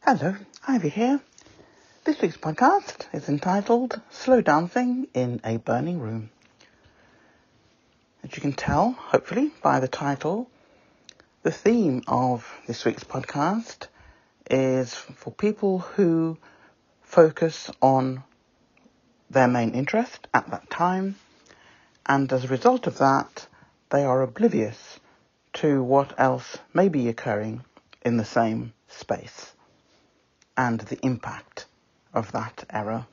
Hello, Ivy here. This week's podcast is entitled Slow Dancing in a Burning Room. As you can tell, hopefully, by the title, the theme of this week's podcast is for people who focus on their main interest at that time, and as a result of that, they are oblivious to what else may be occurring in the same space and the impact of that error.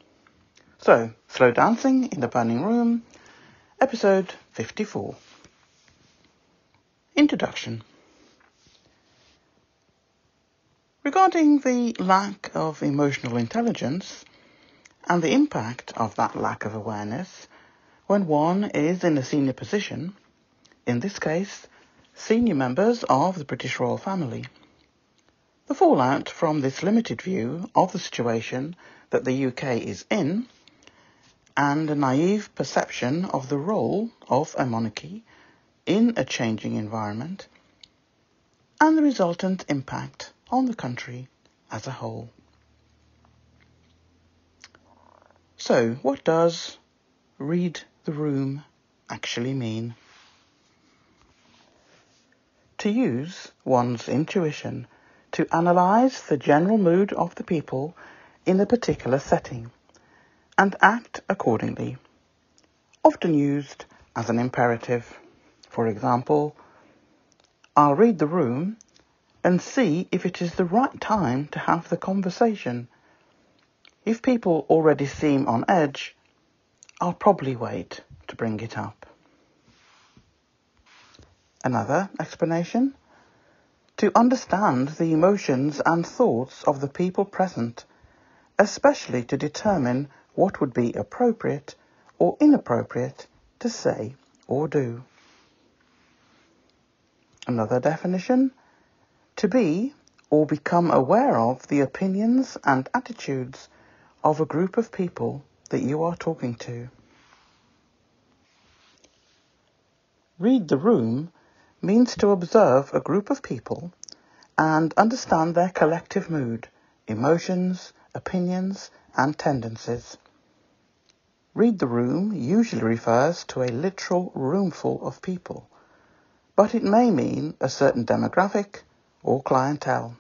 So, Slow Dancing in the Burning Room, episode 54. Introduction. Regarding the lack of emotional intelligence and the impact of that lack of awareness when one is in a senior position, in this case, senior members of the British royal family. The fallout from this limited view of the situation that the UK is in, and a naive perception of the role of a monarchy in a changing environment, and the resultant impact on the country as a whole. So, what does read the room actually mean? To use one's intuition to analyse the general mood of the people in a particular setting and act accordingly, often used as an imperative. For example, I'll read the room and see if it is the right time to have the conversation. If people already seem on edge, I'll probably wait to bring it up. Another explanation: to understand the emotions and thoughts of the people present, especially to determine what would be appropriate or inappropriate to say or do. Another definition: to be or become aware of the opinions and attitudes of a group of people that you are talking to. Read the room means to observe a group of people and understand their collective mood, emotions, opinions, and tendencies. Read the room usually refers to a literal roomful of people, but it may mean a certain demographic or clientele.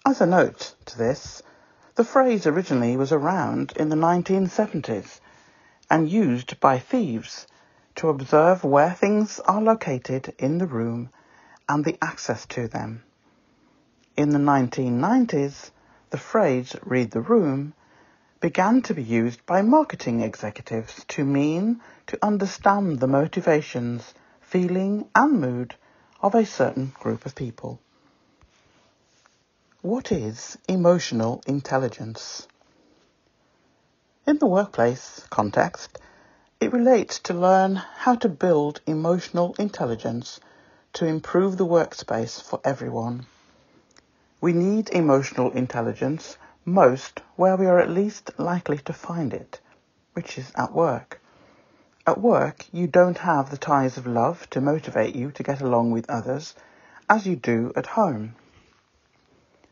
As a note to this, the phrase originally was around in the 1970s and used by thieves to observe where things are located in the room and the access to them. In the 1990s, the phrase "read the room" began to be used by marketing executives to mean to understand the motivations, feeling and mood of a certain group of people. What is emotional intelligence? In the workplace context, it relates to learn how to build emotional intelligence to improve the workspace for everyone. We need emotional intelligence most where we are at least likely to find it, which is at work. At work, you don't have the ties of love to motivate you to get along with others as you do at home.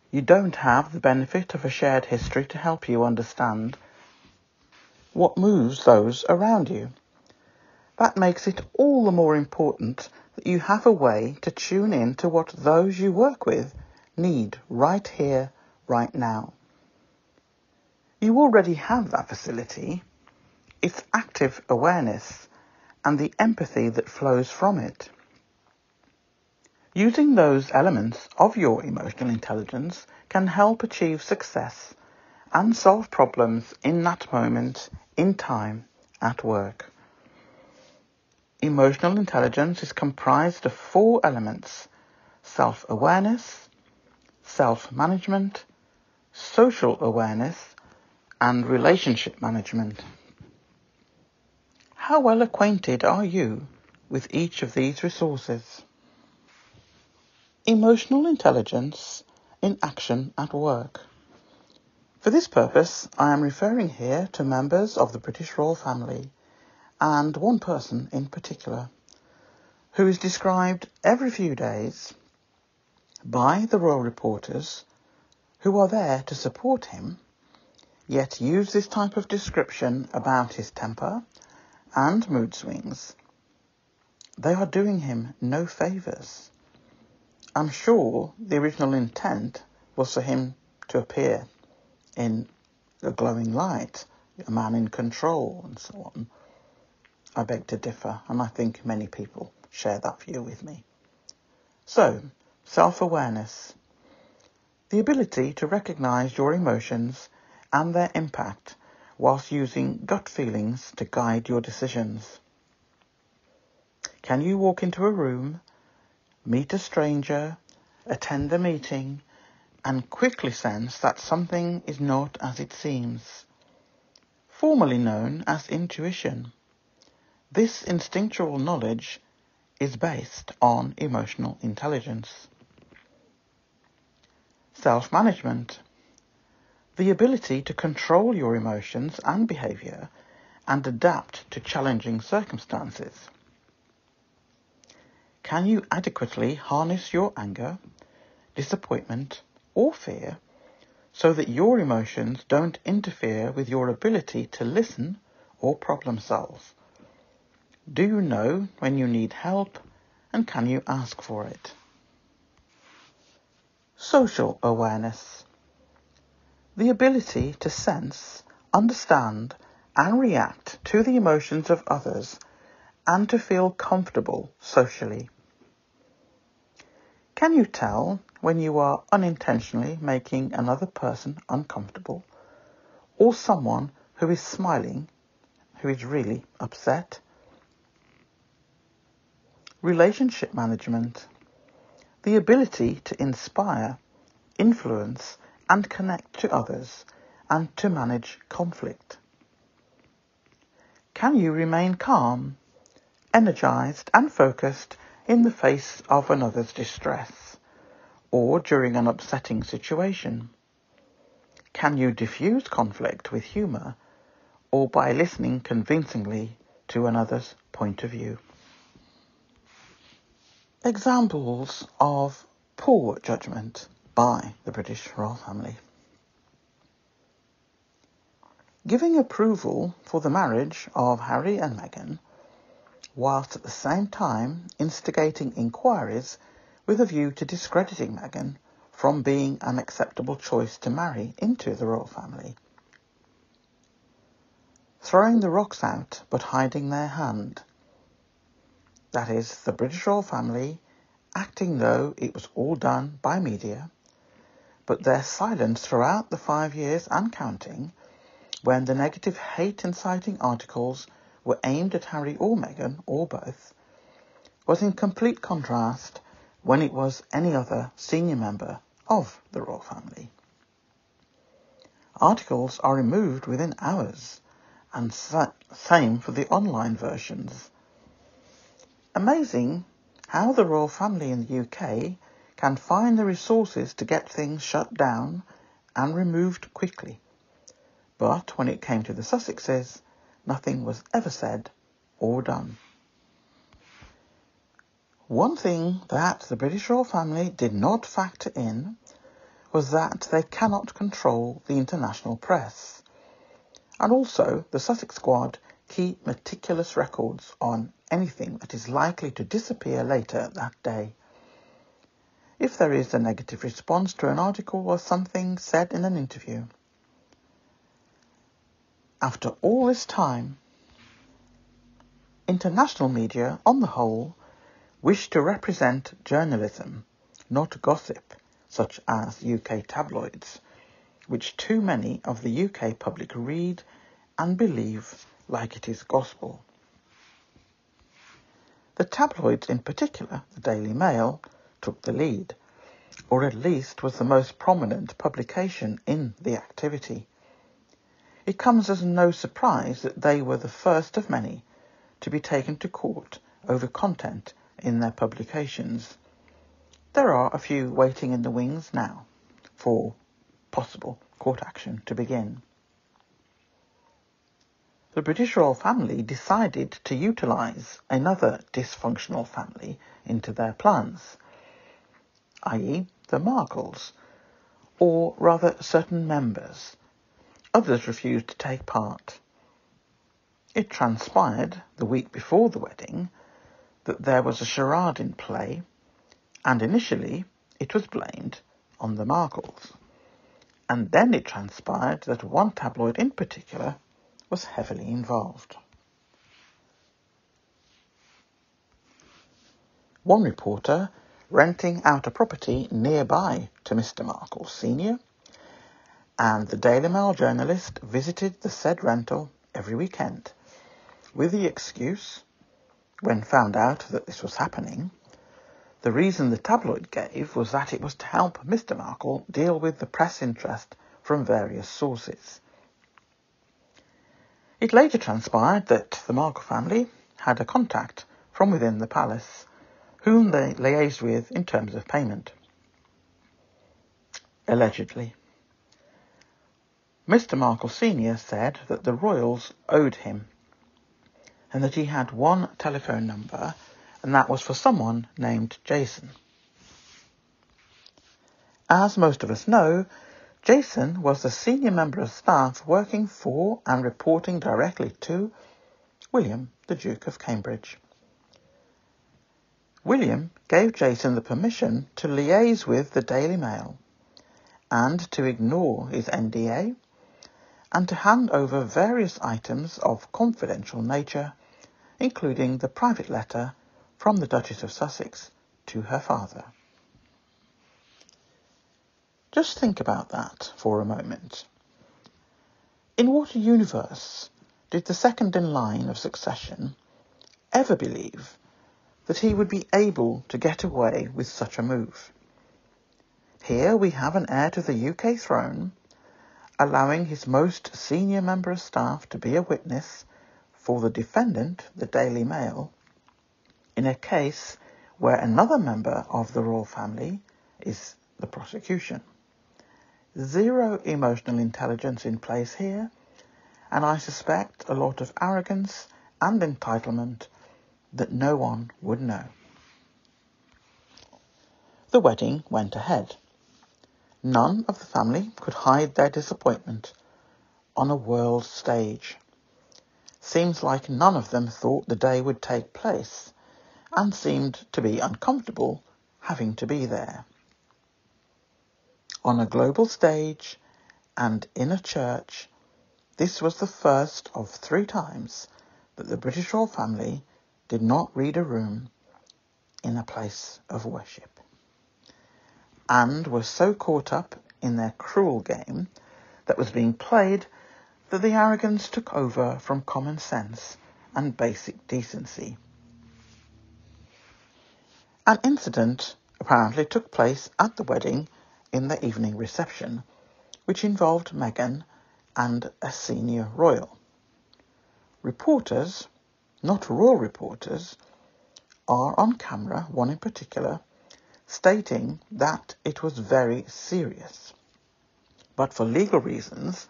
You don't have the benefit of a shared history to help you understand what moves those around you. That makes it all the more important that you have a way to tune in to what those you work with need right here, right now. You already have that facility. It's active awareness and the empathy that flows from it. Using those elements of your emotional intelligence can help achieve success and solve problems in that moment in time at work. Emotional intelligence is comprised of 4 elements: self-awareness, self-management, social awareness, and relationship management. How well acquainted are you with each of these resources? Emotional intelligence in action at work. For this purpose, I am referring here to members of the British royal family, and one person in particular, who is described every few days by the royal reporters who are there to support him, yet use this type of description about his temper and mood swings, they are doing him no favours. I'm sure the original intent was for him to appear in a glowing light, a man in control and so on. I beg to differ, and I think many people share that view with me. So, self-awareness. The ability to recognise your emotions and their impact whilst using gut feelings to guide your decisions. Can you walk into a room, meet a stranger, attend a meeting, and quickly sense that something is not as it seems? Formerly known as intuition. This instinctual knowledge is based on emotional intelligence. Self-management. The ability to control your emotions and behaviour and adapt to challenging circumstances. Can you adequately harness your anger, disappointment, or fear so that your emotions don't interfere with your ability to listen or problem solve? Do you know when you need help, and can you ask for it? Social awareness. The ability to sense, understand, and react to the emotions of others and to feel comfortable socially. Can you tell when you are unintentionally making another person uncomfortable, or someone who is smiling who is really upset? Relationship management. The ability to inspire, influence, and connect to others, and to manage conflict. Can you remain calm, energized, and focused in the face of another's distress, or during an upsetting situation? Can you diffuse conflict with humour, or by listening convincingly to another's point of view? Examples of poor judgment by the British royal family. Giving approval for the marriage of Harry and Meghan, whilst at the same time instigating inquiries with a view to discrediting Meghan from being an acceptable choice to marry into the royal family. Throwing the rocks out but hiding their hand. That is, the British royal family acting though it was all done by media, but their silence throughout the 5 years and counting, when the negative hate-inciting articles were aimed at Harry or Meghan, or both, was in complete contrast when it was any other senior member of the royal family. Articles are removed within hours, and same for the online versions. Amazing how the royal family in the UK can find the resources to get things shut down and removed quickly. But when it came to the Sussexes, nothing was ever said or done. One thing that the British royal family did not factor in was that they cannot control the international press. And also, the Sussex squad keep meticulous records on anything that is likely to disappear later that day. If there is a negative response to an article or something said in an interview. After all this time, international media, on the whole, wish to represent journalism, not gossip, such as UK tabloids, which too many of the UK public read and believe like it is gospel. The tabloids in particular, the Daily Mail, took the lead, or at least was the most prominent publication in the activity. It comes as no surprise that they were the first of many to be taken to court over content in their publications. There are a few waiting in the wings now for possible court action to begin. The British royal family decided to utilise another dysfunctional family into their plans. i.e. the Markles, or rather certain members. Others refused to take part. It transpired the week before the wedding that there was a charade in play, and initially it was blamed on the Markles. And then it transpired that one tabloid in particular was heavily involved. One reporter renting out a property nearby to Mr. Markle Sr., and the Daily Mail journalist visited the said rental every weekend, with the excuse, when found out that this was happening, the reason the tabloid gave was that it was to help Mr. Markle deal with the press interest from various sources. It later transpired that the Markle family had a contact from within the palace, whom they liaised with in terms of payment. Allegedly. Mr. Markle Sr. said that the royals owed him, and that he had one telephone number, and that was for someone named Jason. As most of us know, Jason was the senior member of staff working for and reporting directly to William, the Duke of Cambridge. William gave Jason the permission to liaise with the Daily Mail and to ignore his NDA and to hand over various items of confidential nature, including the private letter from the Duchess of Sussex to her father. Just think about that for a moment. In what universe did the second in line of succession ever believe that he would be able to get away with such a move? Here we have an heir to the UK throne allowing his most senior member of staff to be a witness for the defendant, the Daily Mail, in a case where another member of the royal family is the prosecution. Zero emotional intelligence in place here, and I suspect a lot of arrogance and entitlement that no one would know. The wedding went ahead. None of the family could hide their disappointment on a world stage. Seems like none of them thought the day would take place, and seemed to be uncomfortable having to be there. On a global stage and in a church, this was the first of 3 times that the British royal family did not read a room in a place of worship, and were so caught up in their cruel game that was being played that the arrogance took over from common sense and basic decency. An incident apparently took place at the wedding in the evening reception, which involved Meghan and a senior royal. Reporters, not royal reporters, are on camera, one in particular, stating that it was very serious, but for legal reasons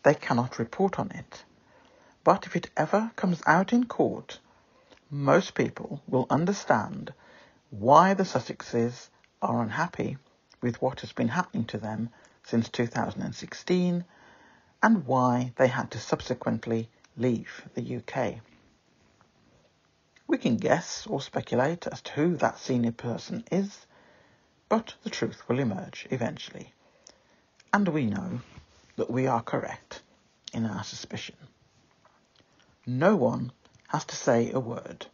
they cannot report on it. But if it ever comes out in court, most people will understand why the Sussexes are unhappy with what has been happening to them since 2016 and why they had to subsequently leave the UK. We can guess or speculate as to who that senior person is, but the truth will emerge eventually, and we know that we are correct in our suspicion. No one has to say a word.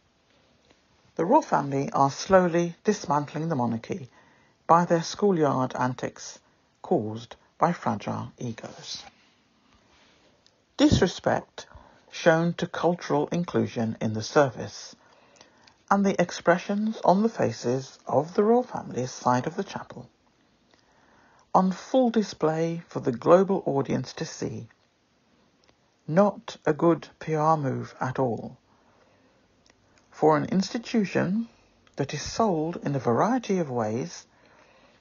The royal family are slowly dismantling the monarchy by their schoolyard antics caused by fragile egos. Disrespect shown to cultural inclusion in the service, and the expressions on the faces of the royal family's side of the chapel, on full display for the global audience to see. Not a good PR move at all. For an institution that is sold in a variety of ways,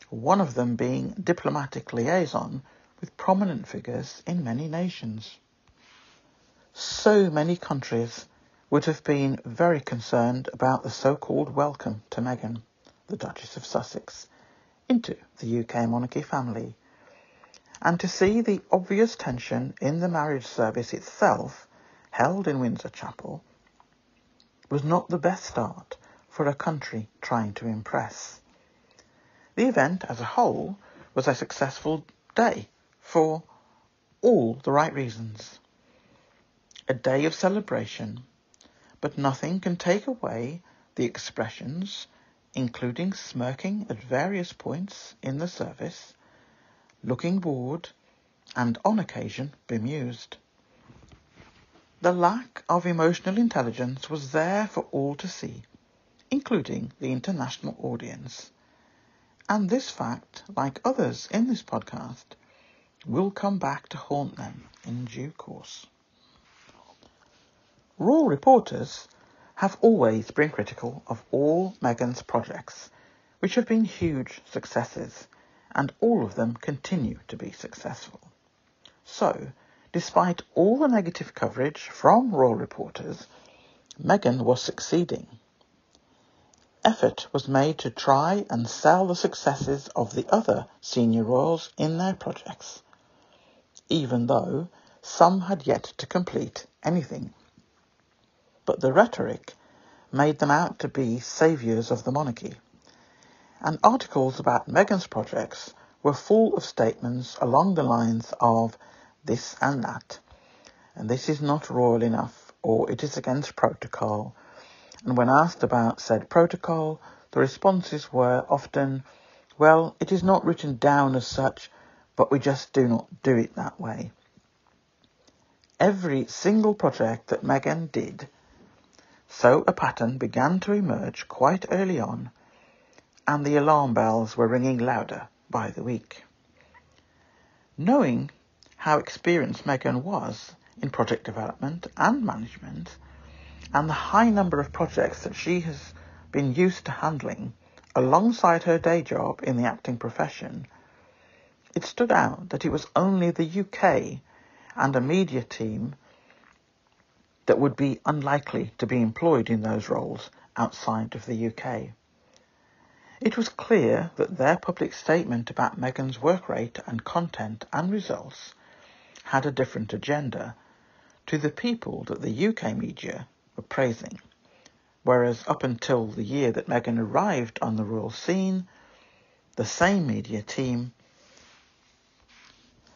one of them being diplomatic liaison with prominent figures in many nations. So many countries would have been very concerned about the so-called welcome to Meghan, the Duchess of Sussex, into the UK monarchy family, and to see the obvious tension in the marriage service itself, held in Windsor Chapel, was not the best start for a country trying to impress. The event as a whole was a successful day for all the right reasons. A day of celebration, but nothing can take away the expressions, including smirking at various points in the service, looking bored, and on occasion bemused. The lack of emotional intelligence was there for all to see, including the international audience. And this fact, like others in this podcast, will come back to haunt them in due course. Royal reporters have always been critical of all Meghan's projects, which have been huge successes, and all of them continue to be successful. So, despite all the negative coverage from royal reporters, Meghan was succeeding. Effort was made to try and sell the successes of the other senior royals in their projects, even though some had yet to complete anything. But the rhetoric made them out to be saviours of the monarchy, and articles about Meghan's projects were full of statements along the lines of this and that, and this is not royal enough, or it is against protocol. And when asked about said protocol, the responses were often, well, it is not written down as such, but we just do not do it that way. Every single project that Meghan did, so a pattern began to emerge quite early on, and the alarm bells were ringing louder by the week. Knowing how experienced Meghan was in project development and management, and the high number of projects that she has been used to handling alongside her day job in the acting profession, it stood out that it was only the UK and a media team that would be unlikely to be employed in those roles outside of the UK. It was clear that their public statement about Meghan's work rate and content and results had a different agenda to the people that the UK media were praising, whereas up until the year that Meghan arrived on the royal scene, the same media team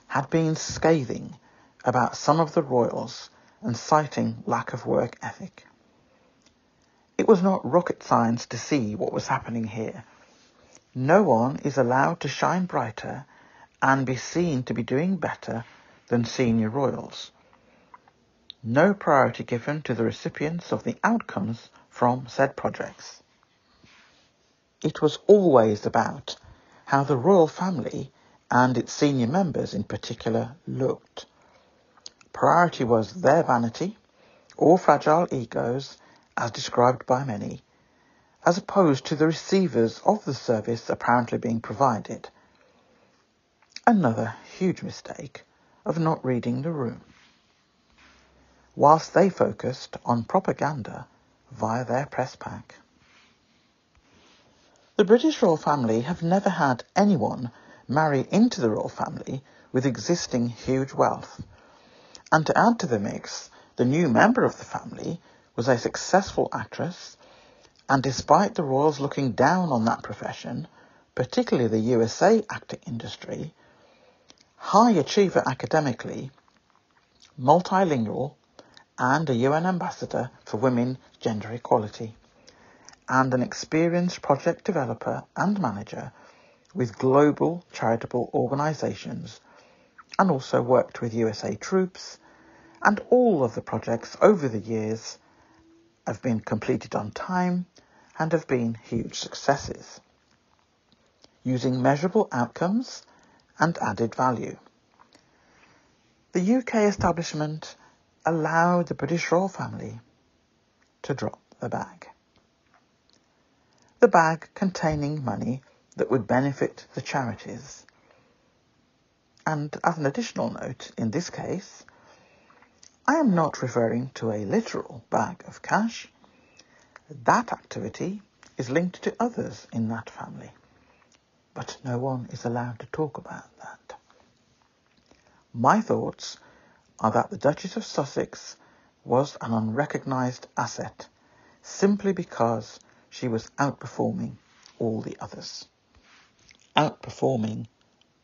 had been scathing about some of the royals and citing lack of work ethic. It was not rocket science to see what was happening here. No one is allowed to shine brighter and be seen to be doing better than senior royals. No priority given to the recipients of the outcomes from said projects. It was always about how the royal family and its senior members in particular looked. Priority was their vanity or fragile egos, as described by many, as opposed to the receivers of the service apparently being provided. Another huge mistake of not reading the room. Whilst they focused on propaganda via their press pack. The British royal family have never had anyone marry into the royal family with existing huge wealth. And to add to the mix, the new member of the family was a successful actress, and despite the royals looking down on that profession, particularly the USA acting industry, high achiever academically, multilingual, and a UN ambassador for women gender equality, and an experienced project developer and manager with global charitable organisations, and also worked with USA troops, and all of the projects over the years have been completed on time and have been huge successes, using measurable outcomes and added value. The UK establishment allowed the British royal family to drop the bag. The bag containing money that would benefit the charities. And as an additional note, in this case, I am not referring to a literal bag of cash. That activity is linked to others in that family. but no one is allowed to talk about that. My thoughts are that the Duchess of Sussex was an unrecognised asset simply because she was outperforming all the others. Outperforming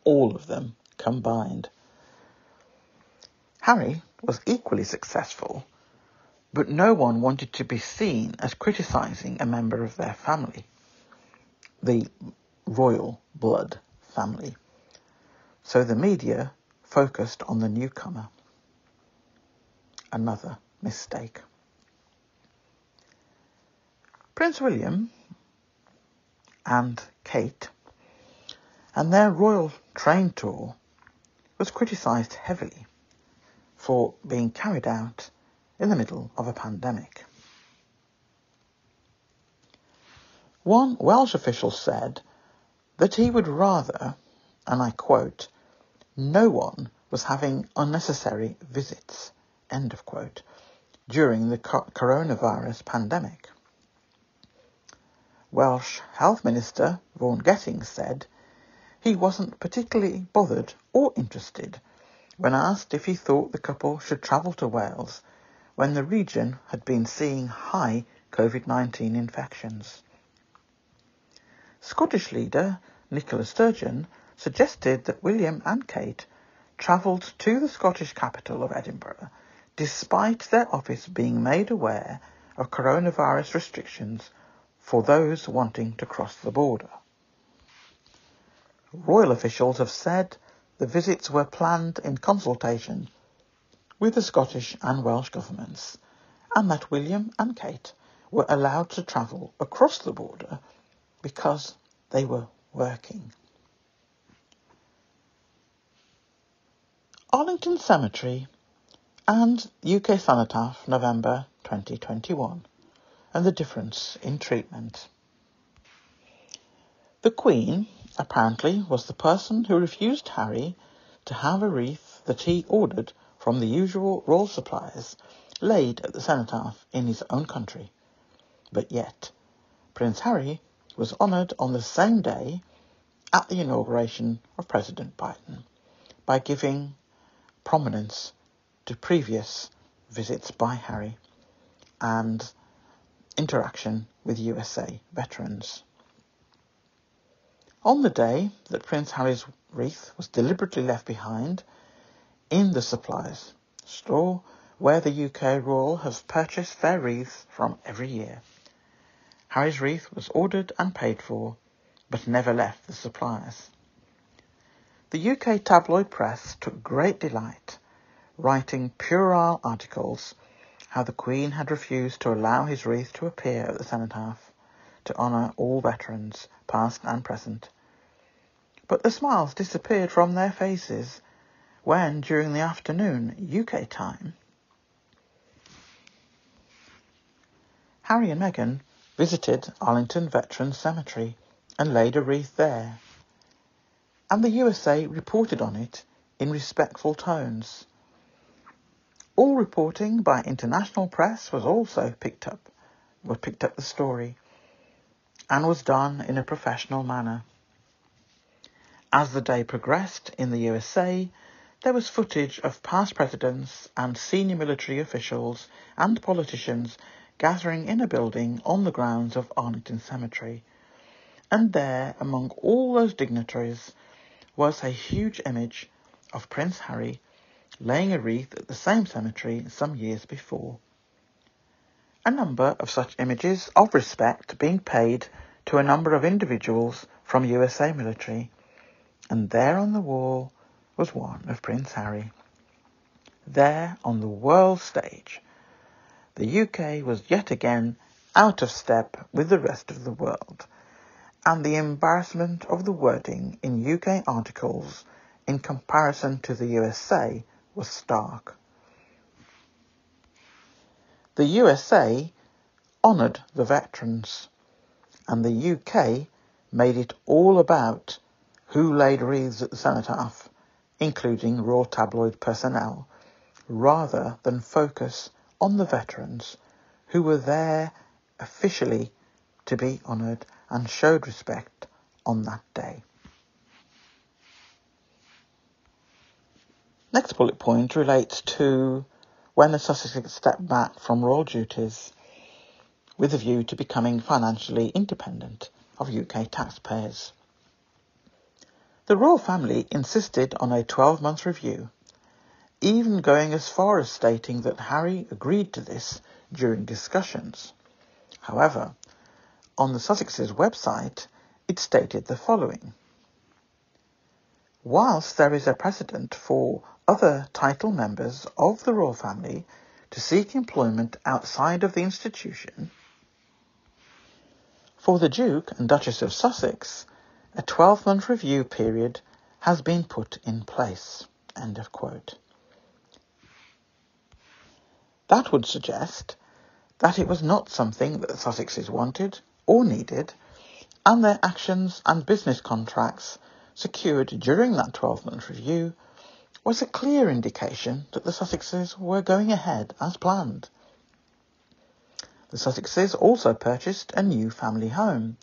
all of them combined. Harry was equally successful, but no one wanted to be seen as criticising a member of their family, the royal blood family. So the media focused on the newcomer. Another mistake. Prince William and Kate and their royal train tour was criticised heavily for being carried out in the middle of a pandemic. One Welsh official said that he would rather, and I quote, "no one was having unnecessary visits," end of quote, during the coronavirus pandemic. Welsh Health Minister Vaughan Gething said he wasn't particularly bothered or interested when asked if he thought the couple should travel to Wales when the region had been seeing high COVID-19 infections. Scottish leader Nicola Sturgeon suggested that William and Kate travelled to the Scottish capital of Edinburgh despite their office being made aware of coronavirus restrictions for those wanting to cross the border. Royal officials have said the visits were planned in consultation with the Scottish and Welsh governments, and that William and Kate were allowed to travel across the border because they were working. Arlington Cemetery and UK Cenotaph, November 2021, and the difference in treatment. The Queen, apparently, was the person who refused Harry to have a wreath that he ordered from the usual royal suppliers laid at the cenotaph in his own country. But yet, Prince Harry was honoured on the same day at the inauguration of President Biden by giving prominence to previous visits by Harry and interaction with USA veterans. On the day that Prince Harry's wreath was deliberately left behind in the supplies store where the UK royal have purchased their wreaths from every year, Harry's wreath was ordered and paid for, but never left the suppliers. The UK tabloid press took great delight writing puerile articles how the Queen had refused to allow his wreath to appear at the cenotaph to honour all veterans, past and present. But the smiles disappeared from their faces when, during the afternoon UK time, Harry and Meghan visited Arlington Veterans Cemetery and laid a wreath there, and the USA reported on it in respectful tones. All reporting by international press was also picked up the story, and was done in a professional manner. As the day progressed in the USA, there was footage of past presidents and senior military officials and politicians gathering in a building on the grounds of Arlington Cemetery, and there, among all those dignitaries, was a huge image of Prince Harry laying a wreath at the same cemetery some years before. A number of such images of respect being paid to a number of individuals from USA military, and there on the wall was one of Prince Harry. There on the world stage, the UK was yet again out of step with the rest of the world, and the embarrassment of the wording in UK articles in comparison to the USA was stark. The USA honoured the veterans, and the UK made it all about who laid wreaths at the cenotaph, including royal tabloid personnel, rather than focus on the veterans who were there officially to be honoured and showed respect on that day. Next bullet point relates to when the Sussexes stepped back from royal duties with a view to becoming financially independent of UK taxpayers. The royal family insisted on a 12-month review, even going as far as stating that Harry agreed to this during discussions. However, on the Sussexes' website, it stated the following: whilst there is a precedent for other title members of the royal family to seek employment outside of the institution, for the Duke and Duchess of Sussex, a 12-month review period has been put in place. End of quote. That would suggest that it was not something that the Sussexes wanted or needed, and their actions and business contracts secured during that 12-month review was a clear indication that the Sussexes were going ahead as planned. The Sussexes also purchased a new family home,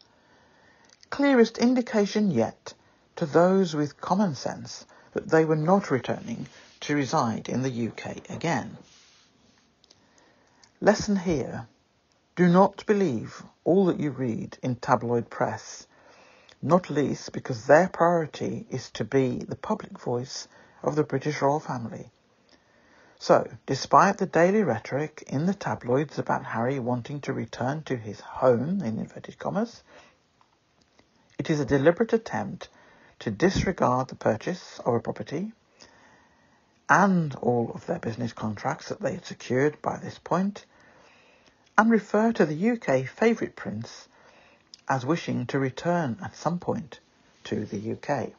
clearest indication yet to those with common sense that they were not returning to reside in the UK again. Lesson here: do not believe all that you read in tabloid press, not least because their priority is to be the public voice of the British royal family. So, despite the daily rhetoric in the tabloids about Harry wanting to return to his home, in inverted commas, it is a deliberate attempt to disregard the purchase of a property and all of their business contracts that they had secured by this point, and refer to the UK favourite prince as wishing to return at some point to the UK.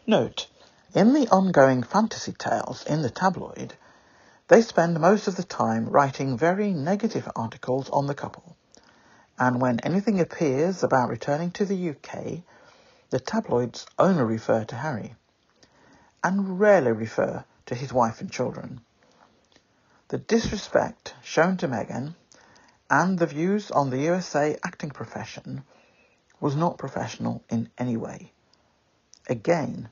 Note, in the ongoing fantasy tales in the tabloid, they spend most of the time writing very negative articles on the couple, and when anything appears about returning to the UK, the tabloids only refer to Harry, and rarely refer to his wife and children. The disrespect shown to Meghan and the views on the USA acting profession was not professional in any way. Again,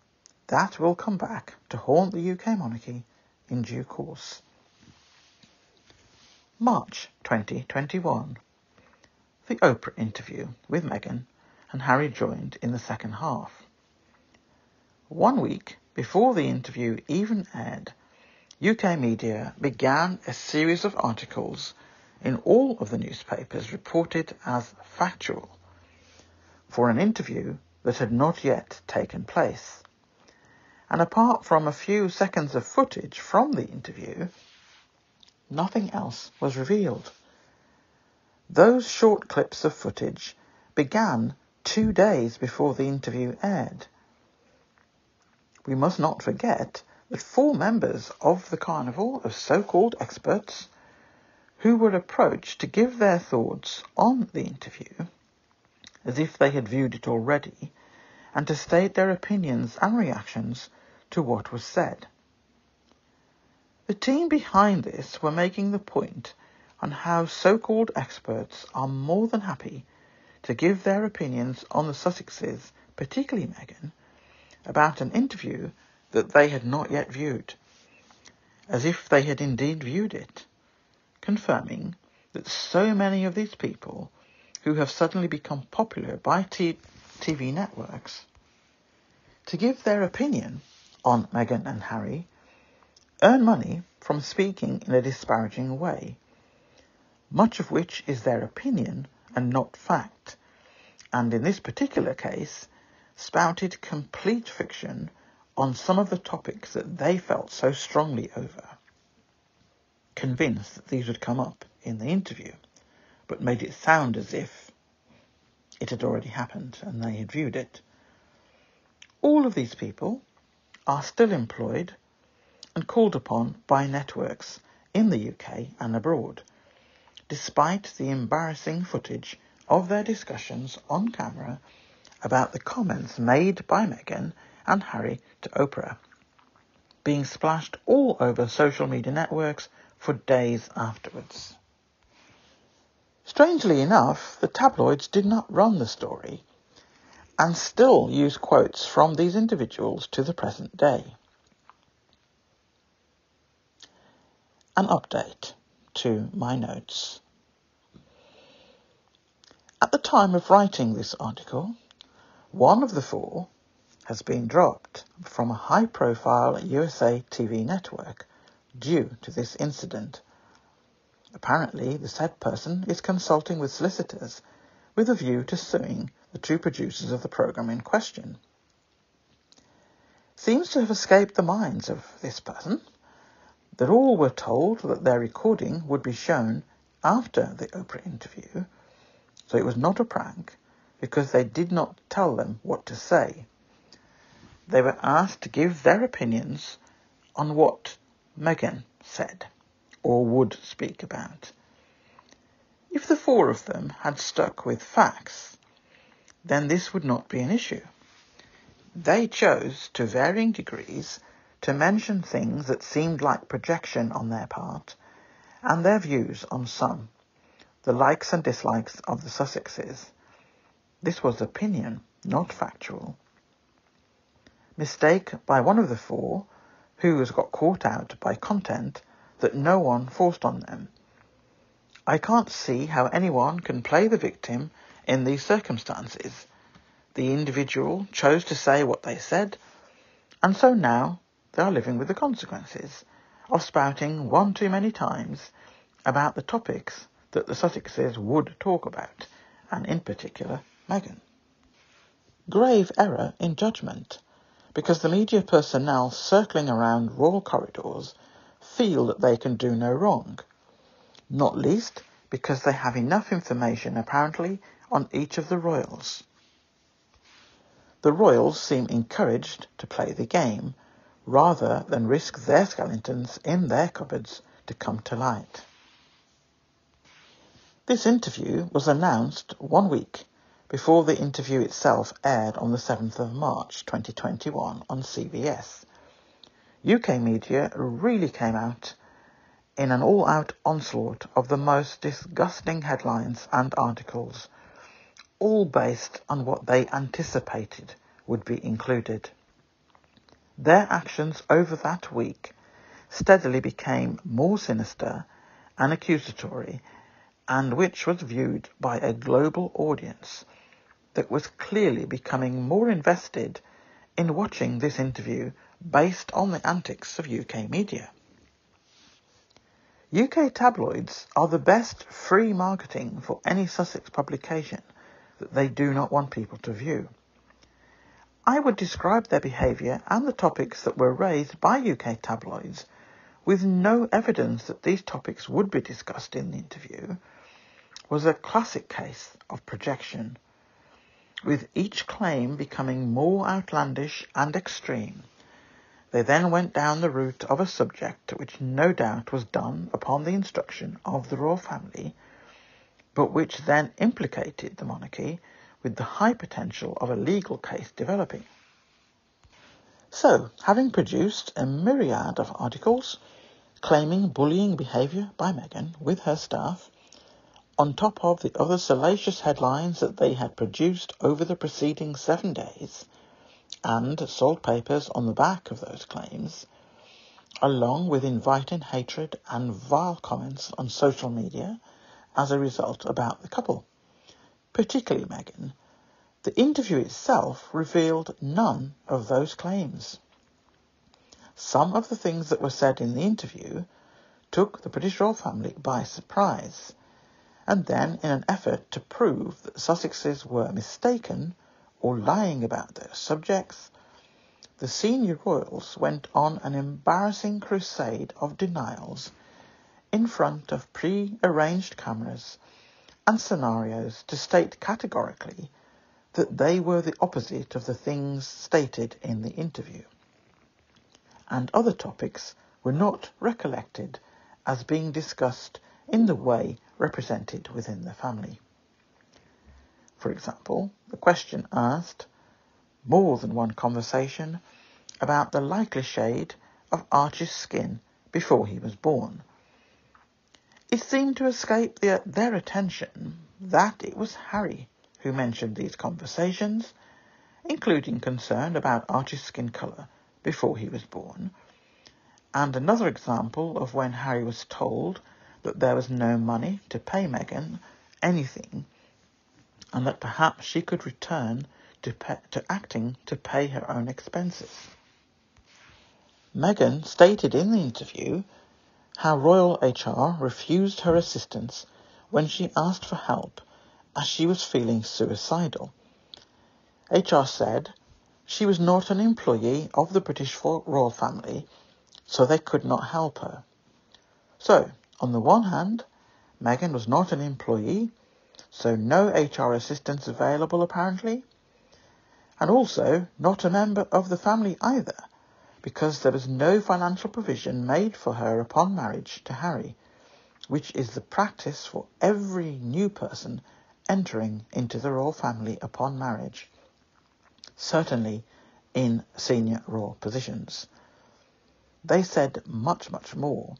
that will come back to haunt the UK monarchy in due course. March 2021. The Oprah interview with Meghan and Harry joined in the second half. 1 week before the interview even aired, UK media began a series of articles in all of the newspapers reported as factual for an interview that had not yet taken place. And apart from a few seconds of footage from the interview, nothing else was revealed. Those short clips of footage began 2 days before the interview aired. We must not forget that 4 members of the carnival of so-called experts who were approached to give their thoughts on the interview, as if they had viewed it already, and to state their opinions and reactions to what was said. The team behind this were making the point on how so-called experts are more than happy to give their opinions on the Sussexes, particularly Meghan, about an interview that they had not yet viewed, as if they had indeed viewed it, confirming that so many of these people who have suddenly become popular by TV networks to give their opinion on Meghan and Harry earn money from speaking in a disparaging way, much of which is their opinion and not fact, and in this particular case spouted complete fiction on some of the topics that they felt so strongly over, convinced that these would come up in the interview, but made it sound as if it had already happened and they had viewed it. All of these people are still employed and called upon by networks in the UK and abroad, despite the embarrassing footage of their discussions on camera about the comments made by Meghan and Harry to Oprah, being splashed all over social media networks for days afterwards. Strangely enough, the tabloids did not run the story and still use quotes from these individuals to the present day. an update to my notes. At the time of writing this article, one of the 4 has been dropped from a high-profile USA TV network due to this incident. Apparently, the said person is consulting with solicitors with a view to suing the 2 producers of the program in question. Seems to have escaped the minds of this person that all were told that their recording would be shown after the Oprah interview, so it was not a prank because they did not tell them what to say. They were asked to give their opinions on what Meghan said or would speak about. If the 4 of them had stuck with facts, then this would not be an issue. They chose, to varying degrees, to mention things that seemed like projection on their part, and their views on some, the likes and dislikes of the Sussexes. This was opinion, not factual. Mistake by one of the 4, who has got caught out by content that no one forced on them. I can't see how anyone can play the victim in these circumstances. The individual chose to say what they said, and so now they are living with the consequences of spouting one too many times about the topics that the Sussexes would talk about, and in particular Meghan. Grave error in judgment, because the media personnel circling around royal corridors feel that they can do no wrong, not least because they have enough information apparently on each of the royals. The royals seem encouraged to play the game rather than risk their skeletons in their cupboards to come to light. This interview was announced 1 week before the interview itself aired on the 7th of March 2021 on CBS. UK media really came out in an all-out onslaught of the most disgusting headlines and articles, all based on what they anticipated would be included. Their actions over that week steadily became more sinister and accusatory, and which was viewed by a global audience that was clearly becoming more invested in watching this interview based on the antics of UK media. UK tabloids are the best free marketing for any Sussex publication that they do not want people to view. I would describe their behaviour and the topics that were raised by UK tabloids with no evidence that these topics would be discussed in the interview was a classic case of projection, with each claim becoming more outlandish and extreme. They then went down the route of a subject which no doubt was done upon the instruction of the royal family, but which then implicated the monarchy with the high potential of a legal case developing. So, having produced a myriad of articles claiming bullying behaviour by Meghan with her staff, on top of the other salacious headlines that they had produced over the preceding 7 days, and sold papers on the back of those claims, along with inviting hatred and vile comments on social media as a result about the couple, particularly Meghan, the interview itself revealed none of those claims. Some of the things that were said in the interview took the British royal family by surprise, and then in an effort to prove that the Sussexes were mistaken or lying about their subjects, the senior royals went on an embarrassing crusade of denials in front of pre-arranged cameras and scenarios to state categorically that they were the opposite of the things stated in the interview, and other topics were not recollected as being discussed in the way represented within the family. For example, the question asked more than one conversation about the likely shade of Archie's skin before he was born. It seemed to escape their attention that it was Harry who mentioned these conversations, including concern about Archie's skin colour before he was born, And another example of when Harry was told that there was no money to pay Meghan anything, and that perhaps she could return to acting to pay her own expenses. Meghan stated in the interview how Royal HR refused her assistance when she asked for help as she was feeling suicidal. HR said she was not an employee of the British royal family, so they could not help her. So, on the one hand, Meghan was not an employee, so no HR assistance available apparently, and also not a member of the family either, because there was no financial provision made for her upon marriage to Harry, which is the practice for every new person entering into the royal family upon marriage, certainly in senior royal positions. They said much, much more,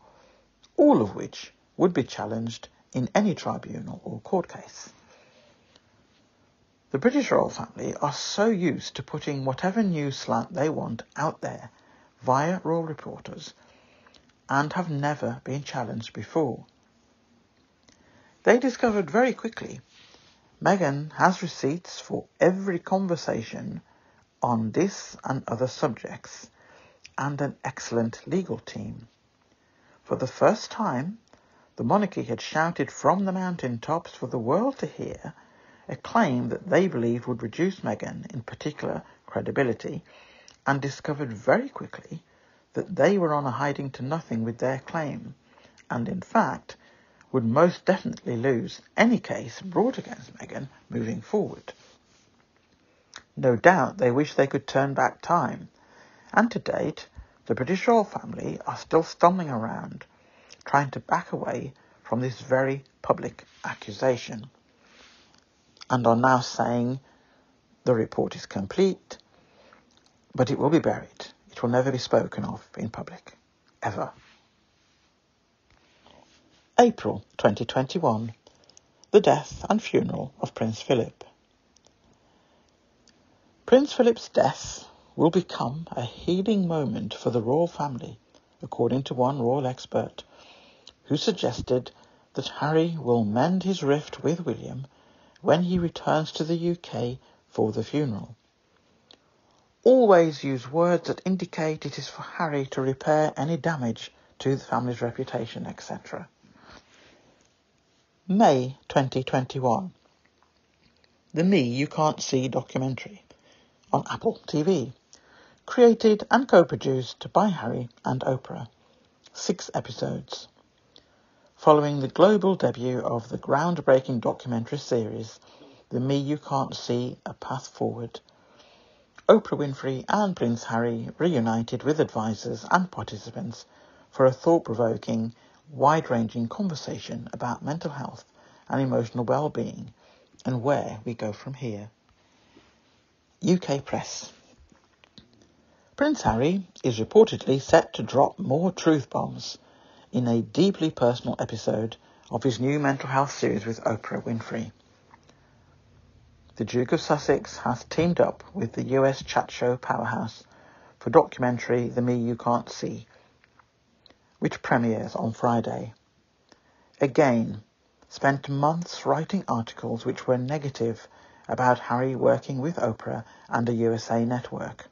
all of which would be challenged in any tribunal or court case. The British royal family are so used to putting whatever news slant they want out there via royal reporters and have never been challenged before. They discovered very quickly Meghan has receipts for every conversation on this and other subjects and an excellent legal team. For the first time, the monarchy had shouted from the mountaintops for the world to hear a claim that they believed would reduce Meghan, in particular, credibility, and discovered very quickly that they were on a hiding to nothing with their claim, and in fact would most definitely lose any case brought against Meghan moving forward. No doubt they wish they could turn back time, and to date the British royal family are still stumbling around, trying to back away from this very public accusation, and are now saying the report is complete, but it will be buried. It will never be spoken of in public, ever. April 2021. The death and funeral of Prince Philip. Prince Philip's death will become a healing moment for the royal family, according to one royal expert, who suggested that Harry will mend his rift with William when he returns to the UK for the funeral. Always use words that indicate it is for Harry to repair any damage to the family's reputation, etc. May 2021. The Me You Can't See documentary on Apple TV, created and co-produced by Harry and Oprah. 6 episodes. Following the global debut of the groundbreaking documentary series, The Me You Can't See, A Path Forward, Oprah Winfrey and Prince Harry reunited with advisors and participants for a thought-provoking, wide-ranging conversation about mental health and emotional well-being and where we go from here. UK Press. Prince Harry is reportedly set to drop more truth bombs in a deeply personal episode of his new mental health series with Oprah Winfrey. The Duke of Sussex has teamed up with the US chat show powerhouse for documentary The Me You Can't See, which premieres on Friday. Again, spent months writing articles which were negative about Harry working with Oprah and a USA network.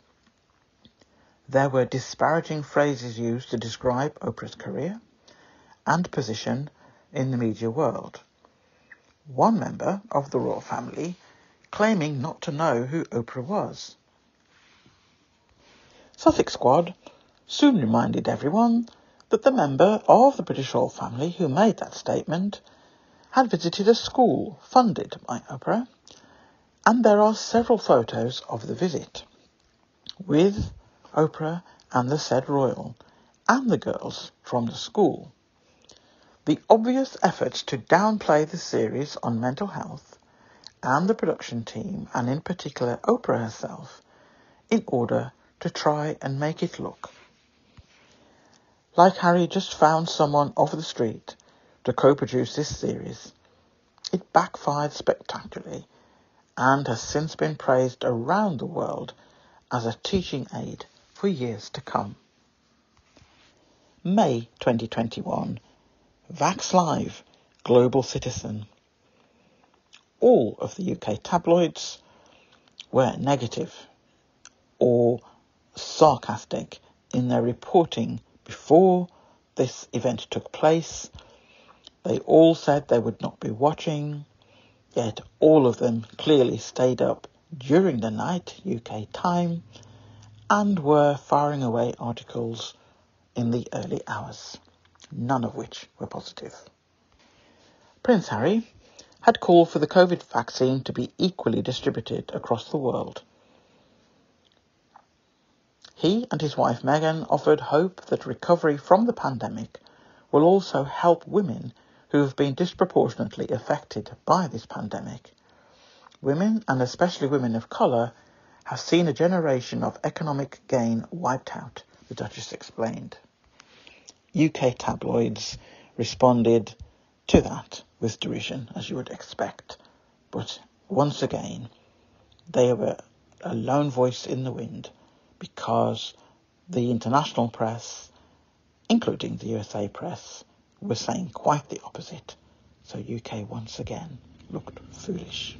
There were disparaging phrases used to describe Oprah's career and position in the media world. One member of the royal family claiming not to know who Oprah was. Sussex Squad soon reminded everyone that the member of the British royal family who made that statement had visited a school funded by Oprah, and there are several photos of the visit, with Oprah and the said royal, and the girls from the school. The obvious efforts to downplay the series on mental health and the production team, and in particular Oprah herself, in order to try and make it look like Harry just found someone off the street to co-produce this series. It backfired spectacularly and has since been praised around the world as a teaching aid for years to come. May 2021. Vax Live, Global Citizen. All of the UK tabloids were negative or sarcastic in their reporting before this event took place. They all said they would not be watching, yet all of them clearly stayed up during the night, UK time, and were firing away articles in the early hours, none of which were positive. Prince Harry had called for the COVID vaccine to be equally distributed across the world. He and his wife Meghan offered hope that recovery from the pandemic will also help women who have been disproportionately affected by this pandemic. Women, and especially women of colour, have seen a generation of economic gain wiped out, the Duchess explained. UK tabloids responded to that with derision, as you would expect. But once again, they were a lone voice in the wind because the international press, including the USA press, were saying quite the opposite. So UK once again looked foolish.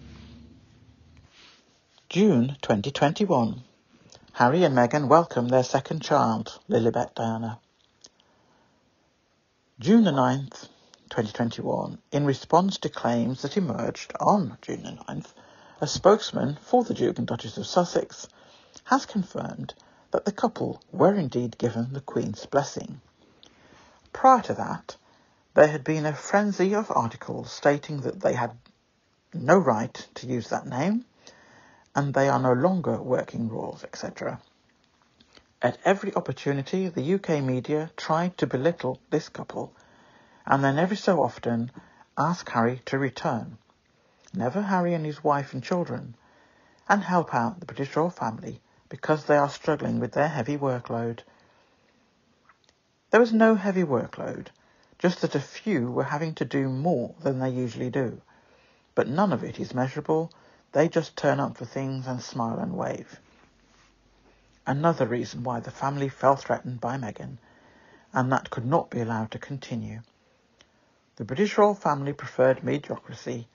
June 2021. Harry and Meghan welcome their second child, Lilibet Diana. June the 9th, 2021. In response to claims that emerged on June the 9th, a spokesman for the Duke and Duchess of Sussex has confirmed that the couple were indeed given the Queen's blessing. Prior to that, there had been a frenzy of articles stating that they had no right to use that name, and they are no longer working royals, etc. At every opportunity, the UK media tried to belittle this couple, and then every so often ask Harry to return, never Harry and his wife and children, and help out the British royal family because they are struggling with their heavy workload. There was no heavy workload, just that a few were having to do more than they usually do. But none of it is measurable. They just turn up for things and smile and wave. Another reason why the family felt threatened by Meghan, and that could not be allowed to continue. The British royal family preferred mediocrity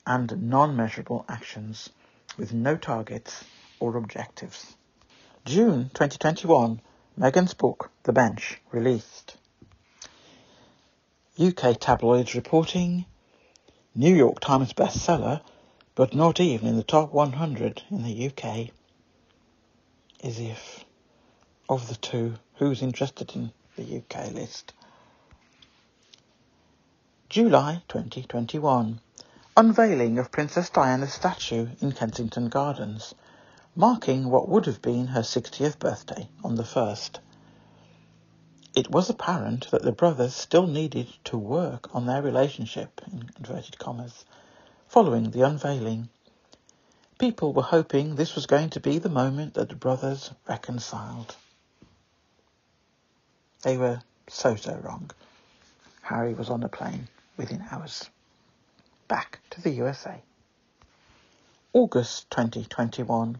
and non-measurable actions with no targets or objectives. June 2021, Meghan's book, The Bench, released. UK tabloids reporting, New York Times bestseller, but not even in the top 100 in the UK. As if, of the two, who's interested in the UK list? July 2021. Unveiling of Princess Diana's statue in Kensington Gardens, marking what would have been her 60th birthday on the 1st. It was apparent that the brothers still needed to work on their relationship, in inverted commas, following the unveiling. People were hoping this was going to be the moment that the brothers reconciled. They were so wrong. Harry was on a plane within hours. Back to the USA. August 2021.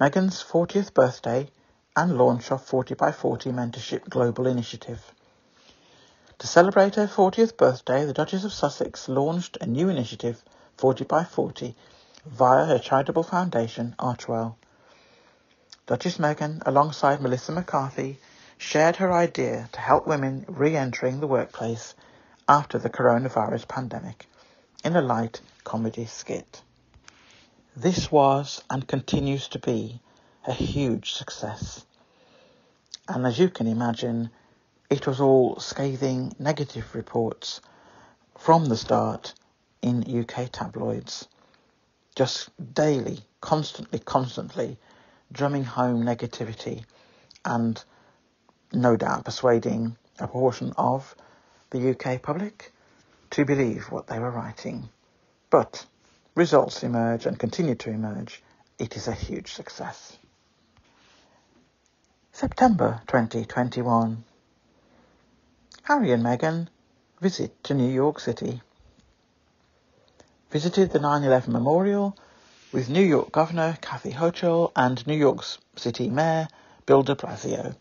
Meghan's 40th birthday and launch of 40 by 40 Mentorship Global Initiative. To celebrate her 40th birthday, the Duchess of Sussex launched a new initiative, 40 by 40, via her charitable foundation, Archwell. Duchess Meghan, alongside Melissa McCarthy, shared her idea to help women re-entering the workplace after the coronavirus pandemic in a light comedy skit. This was and continues to be a huge success. And as you can imagine, it was all scathing negative reports from the start in UK tabloids. Just daily, constantly drumming home negativity and no doubt persuading a portion of the UK public to believe what they were writing. But results emerge and continue to emerge. It is a huge success. September 2021. Harry and Meghan visit to New York City. Visited the 9/11 Memorial with New York Governor Kathy Hochul and New York City Mayor Bill de Blasio.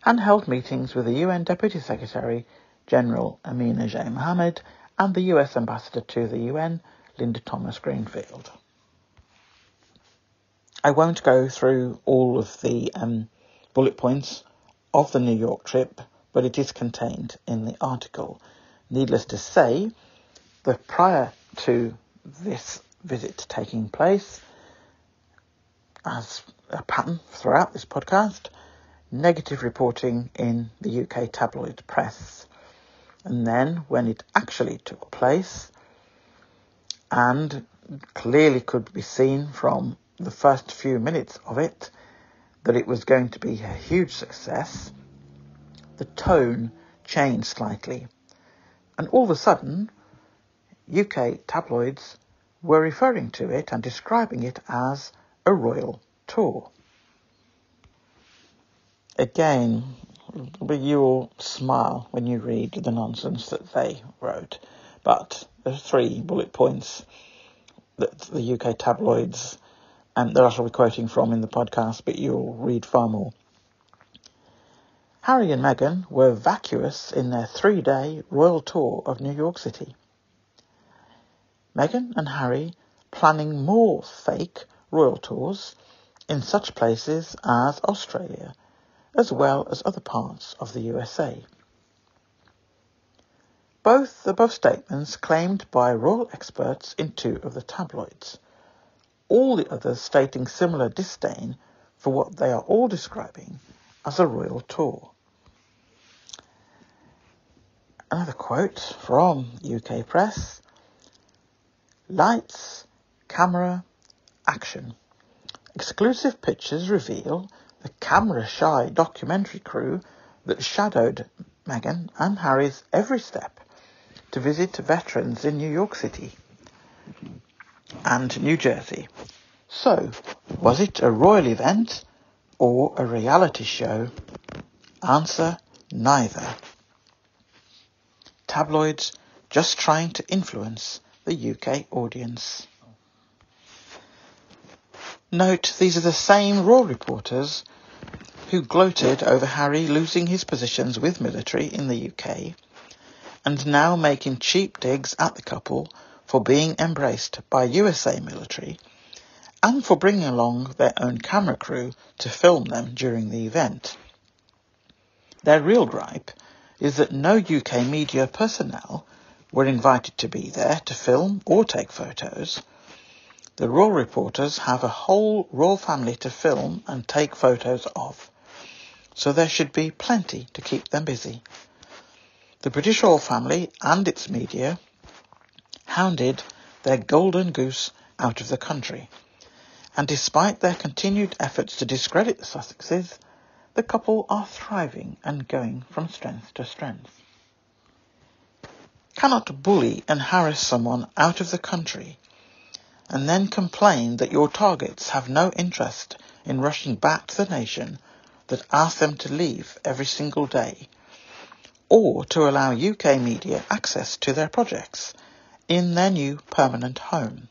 and held meetings with the UN Deputy Secretary General Amina J. Mohammed and the US Ambassador to the UN, Linda Thomas-Greenfield. I won't go through all of the bullet points of the New York trip, but it is contained in the article. Needless to say, that prior to this visit taking place, as a pattern throughout this podcast, negative reporting in the UK tabloid press. And then when it actually took place, and clearly could be seen from the first few minutes of it that it was going to be a huge success, the tone changed slightly. And all of a sudden, UK tabloids were referring to it and describing it as a royal tour. Again, you'll smile when you read the nonsense that they wrote. But there's 3 bullet points that the UK tabloids, and they're actually quoting from in the podcast, but you'll read far more. Harry and Meghan were vacuous in their 3-day royal tour of New York City. Meghan and Harry planning more fake royal tours in such places as Australia, as well as other parts of the USA. Both above statements claimed by royal experts in 2 of the tabloids, all the others stating similar disdain for what they are all describing as a royal tour. Another quote from UK press: "Lights, camera, action. Exclusive pictures reveal the camera-shy documentary crew that shadowed Meghan and Harry's every step to visit veterans in New York City and New Jersey. So, was it a royal event or a reality show? Answer, neither. Tabloids just trying to influence the UK audience." Note, these are the same royal reporters who gloated over Harry losing his positions with military in the UK and now making cheap digs at the couple for being embraced by USA military and for bringing along their own camera crew to film them during the event. Their real gripe is that no UK media personnel were invited to be there to film or take photos. The royal reporters have a whole royal family to film and take photos of, so there should be plenty to keep them busy. The British royal family and its media hounded their golden goose out of the country, and despite their continued efforts to discredit the Sussexes, the couple are thriving and going from strength to strength. Cannot bully and harass someone out of the country and then complain that your targets have no interest in rushing back to the nation that asked them to leave every single day, or to allow UK media access to their projects in their new permanent home.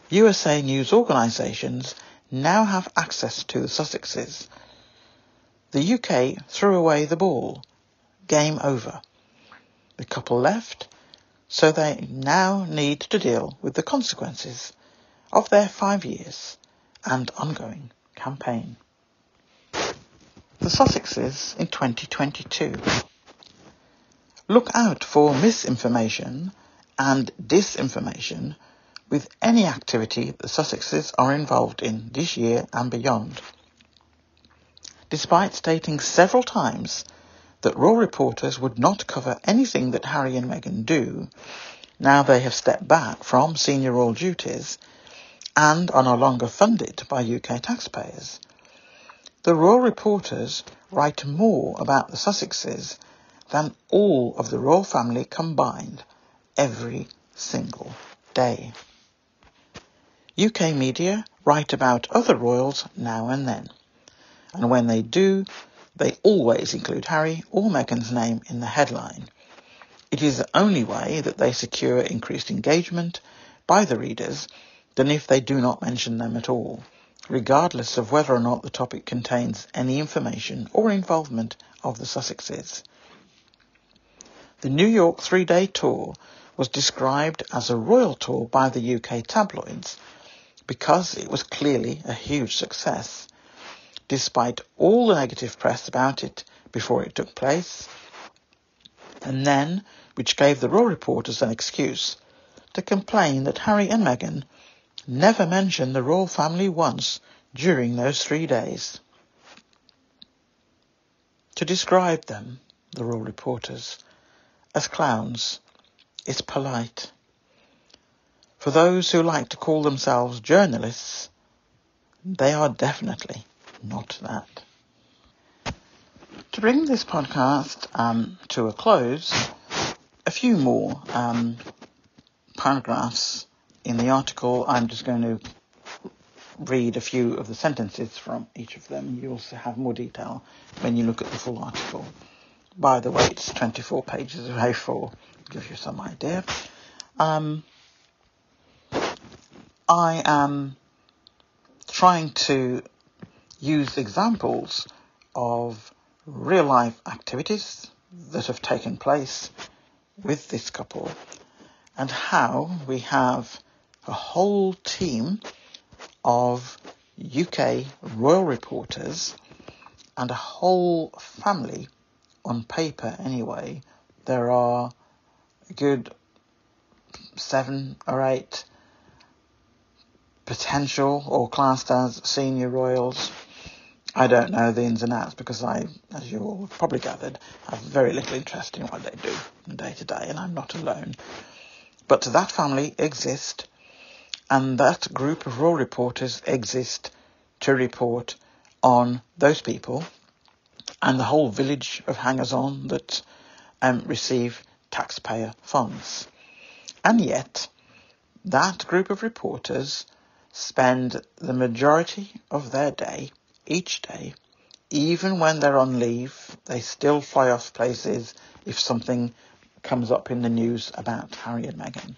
USA news organisations now have access to the Sussexes. The UK threw away the ball. Game over. The couple left, so they now need to deal with the consequences of their 5 years and ongoing campaign. The Sussexes in 2022. Look out for misinformation and disinformation with any activity the Sussexes are involved in this year and beyond. Despite stating several times that royal reporters would not cover anything that Harry and Meghan do, now they have stepped back from senior royal duties and are no longer funded by UK taxpayers. The royal reporters write more about the Sussexes than all of the royal family combined every single day. UK media write about other royals now and then, and when they do, they always include Harry or Meghan's name in the headline. It is the only way that they secure increased engagement by the readers than if they do not mention them at all, regardless of whether or not the topic contains any information or involvement of the Sussexes. The New York 3-day tour was described as a royal tour by the UK tabloids because it was clearly a huge success, despite all the negative press about it before it took place, and then which gave the royal reporters an excuse to complain that Harry and Meghan never mentioned the royal family once during those 3 days. To describe them, the royal reporters, as clowns is polite. For those who like to call themselves journalists, they are definitely not that. To bring this podcast to a close, a few more paragraphs in the article. I'm just going to read a few of the sentences from each of them. You also have more detail when you look at the full article. By the way, it's 24 pages of A4, gives you some idea. I am trying to use examples of real-life activities that have taken place with this couple and how we have a whole team of UK royal reporters and a whole family, on paper anyway. There are a good 7 or 8 potential or classed as senior royals. I don't know the ins and outs because I, as you all probably gathered, have very little interest in what they do day to day, and I'm not alone. But that family exists, and that group of royal reporters exist to report on those people and the whole village of hangers-on that receive taxpayer funds. And yet, that group of reporters spend the majority of their day, each day, even when they're on leave, they still fly off places if something comes up in the news about Harry and Meghan.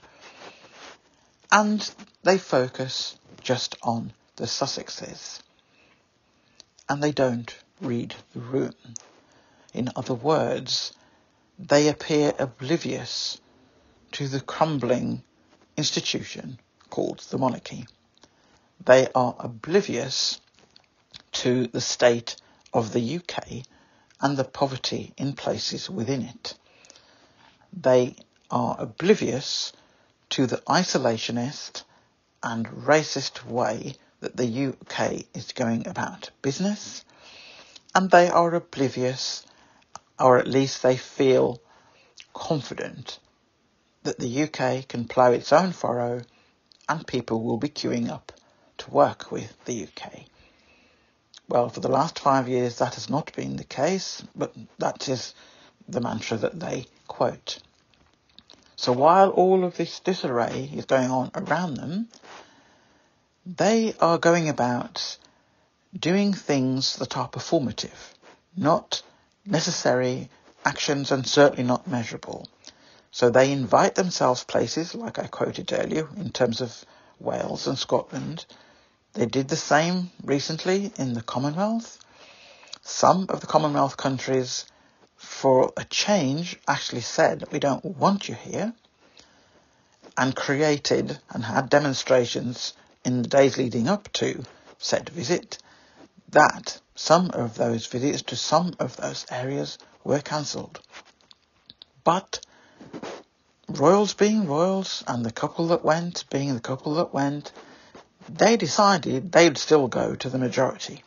And they focus just on the Sussexes. And they don't read the room. In other words, they appear oblivious to the crumbling institution called the monarchy. They are oblivious to the state of the UK and the poverty in places within it. They are oblivious to the isolationist and racist way that the UK is going about business, and they are oblivious, or at least they feel confident, that the UK can plough its own furrow and people will be queuing up to work with the UK. Well, for the last 5 years that has not been the case, but that is the mantra that they quote. So while all of this disarray is going on around them, they are going about doing things that are performative, not necessary actions and certainly not measurable. So they invite themselves places, like I quoted earlier, in terms of Wales and Scotland. They did the same recently in the Commonwealth. Some of the Commonwealth countries, for a change, actually said, we don't want you here, and created and had demonstrations in the days leading up to said visit, that some of those visits to some of those areas were cancelled. But royals being royals, and the couple that went being the couple that went, they decided they'd still go to the majority.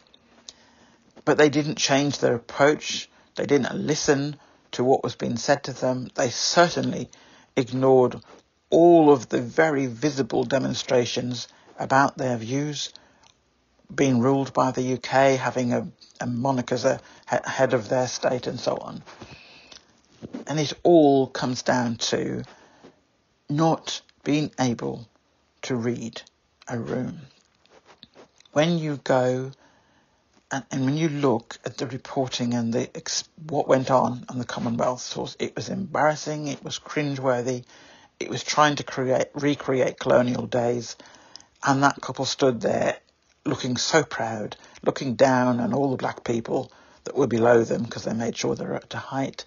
But they didn't change their approach. They didn't listen to what was being said to them. They certainly ignored all of the very visible demonstrations about their views, being ruled by the UK, having a monarch as a head of their state and so on. And it all comes down to not being able to read a room. When you go and when you look at the reporting and what went on the Commonwealth source, it was embarrassing, it was cringeworthy, it was trying to recreate colonial days, and that couple stood there looking so proud, looking down on all the black people that were below them because they made sure they were up to height.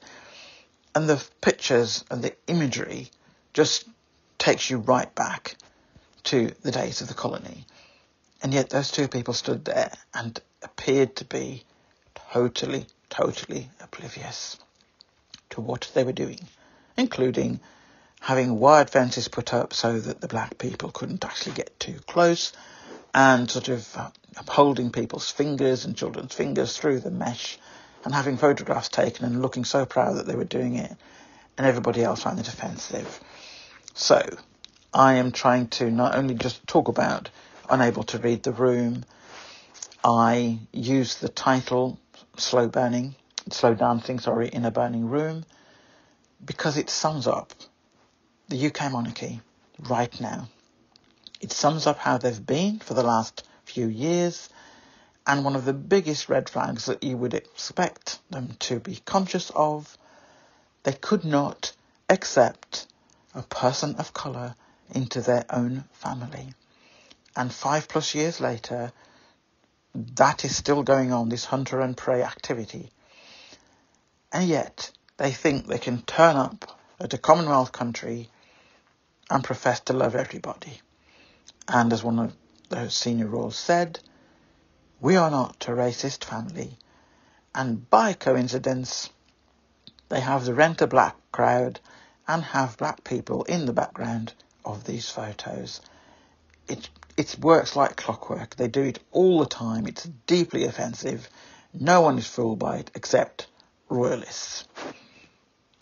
And the pictures and the imagery just takes you right back to the days of the colony. And yet those two people stood there and appeared to be totally oblivious to what they were doing, including having wired fences put up so that the black people couldn't actually get too close, and sort of holding people's fingers and children's fingers through the mesh, and having photographs taken and looking so proud that they were doing it, and everybody else found it offensive. So I am trying to not only just talk about Unable to Read the Room, I use the title Slow Dancing in a Burning Room, because it sums up the UK monarchy right now. It sums up how they've been for the last few years, and one of the biggest red flags that you would expect them to be conscious of, they could not accept a person of colour into their own family. And 5+ years later, that is still going on, this hunter and prey activity. And yet they think they can turn up at a Commonwealth country and profess to love everybody. And as one of the senior royals said, we are not a racist family. And by coincidence, they have the Rent a Black crowd and have black people in the background of these photos. It works like clockwork. They do it all the time. It's deeply offensive. No one is fooled by it except royalists.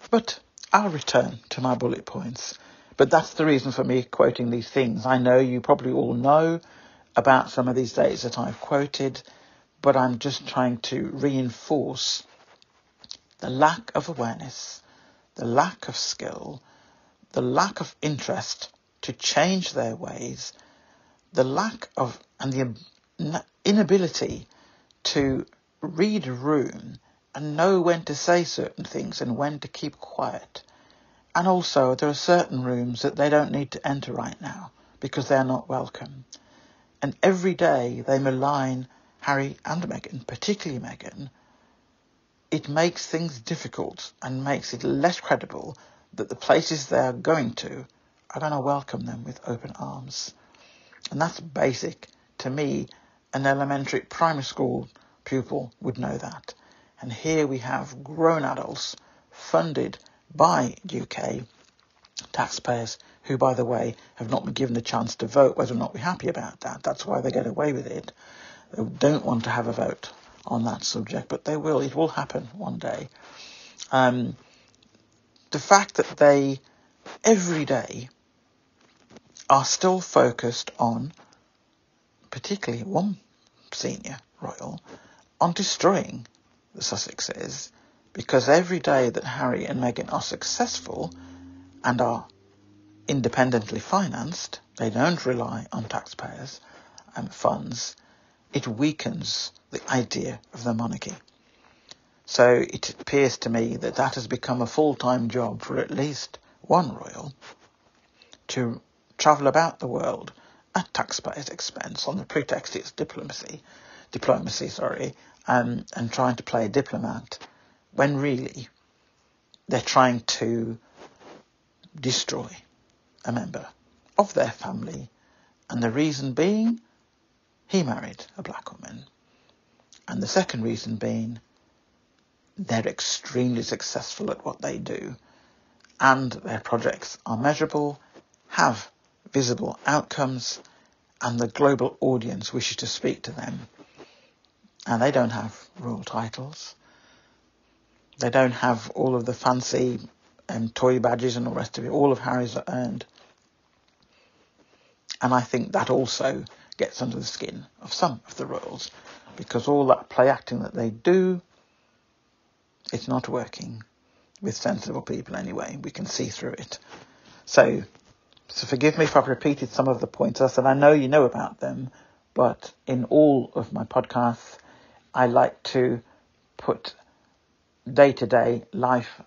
But I'll return to my bullet points. But that's the reason for me quoting these things. I know you probably all know about some of these dates that I've quoted, but I'm just trying to reinforce the lack of awareness, the lack of skill, the lack of interest to change their ways, the lack of and the inability to read a room and know when to say certain things and when to keep quiet. And also, there are certain rooms that they don't need to enter right now because they're not welcome. And every day they malign Harry and Meghan, particularly Meghan. It makes things difficult and makes it less credible that the places they're going to are going to welcome them with open arms. And that's basic. To me, an elementary primary school pupil would know that. And here we have grown adults funded by UK taxpayers who, by the way, have not been given the chance to vote whether or not we're happy about that. That's why they get away with it. They don't want to have a vote on that subject, but they will. It will happen one day. The fact that they, every day, are still focused on, particularly one senior royal, on destroying the Sussexes, because every day that Harry and Meghan are successful and are independently financed, they don't rely on taxpayers and funds, it weakens the idea of the monarchy. So it appears to me that that has become a full-time job for at least one royal to travel about the world at taxpayers' expense on the pretext it's diplomacy, and trying to play a diplomat, when really they're trying to destroy a member of their family, and the reason being he married a black woman, and the second reason being they're extremely successful at what they do, and their projects are measurable, have visible outcomes, and the global audience wishes to speak to them. And they don't have royal titles. They don't have all of the fancy toy badges and all the rest of it. All of Harry's are earned. And I think that also gets under the skin of some of the royals, because all that play acting that they do, it's not working with sensible people anyway. We can see through it. So forgive me if I've repeated some of the points. I know you know about them, but in all of my podcasts, I like to put day-to-day life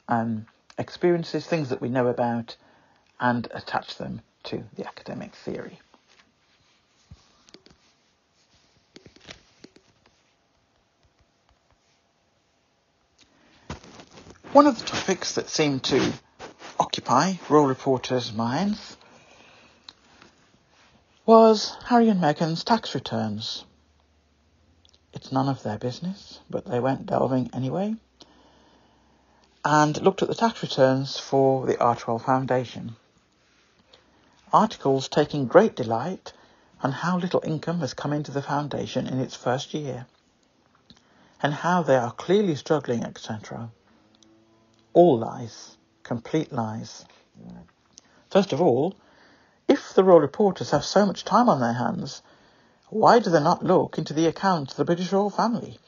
experiences, things that we know about, and attach them to the academic theory. One of the topics that seemed to occupy royal reporters' minds was Harry and Meghan's tax returns. It's none of their business, but they went delving anyway and looked at the tax returns for the Archewell Foundation. Articles taking great delight on how little income has come into the foundation in its first year and how they are clearly struggling, etc. All lies, complete lies. First of all, if the royal reporters have so much time on their hands, why do they not look into the accounts of the British royal family,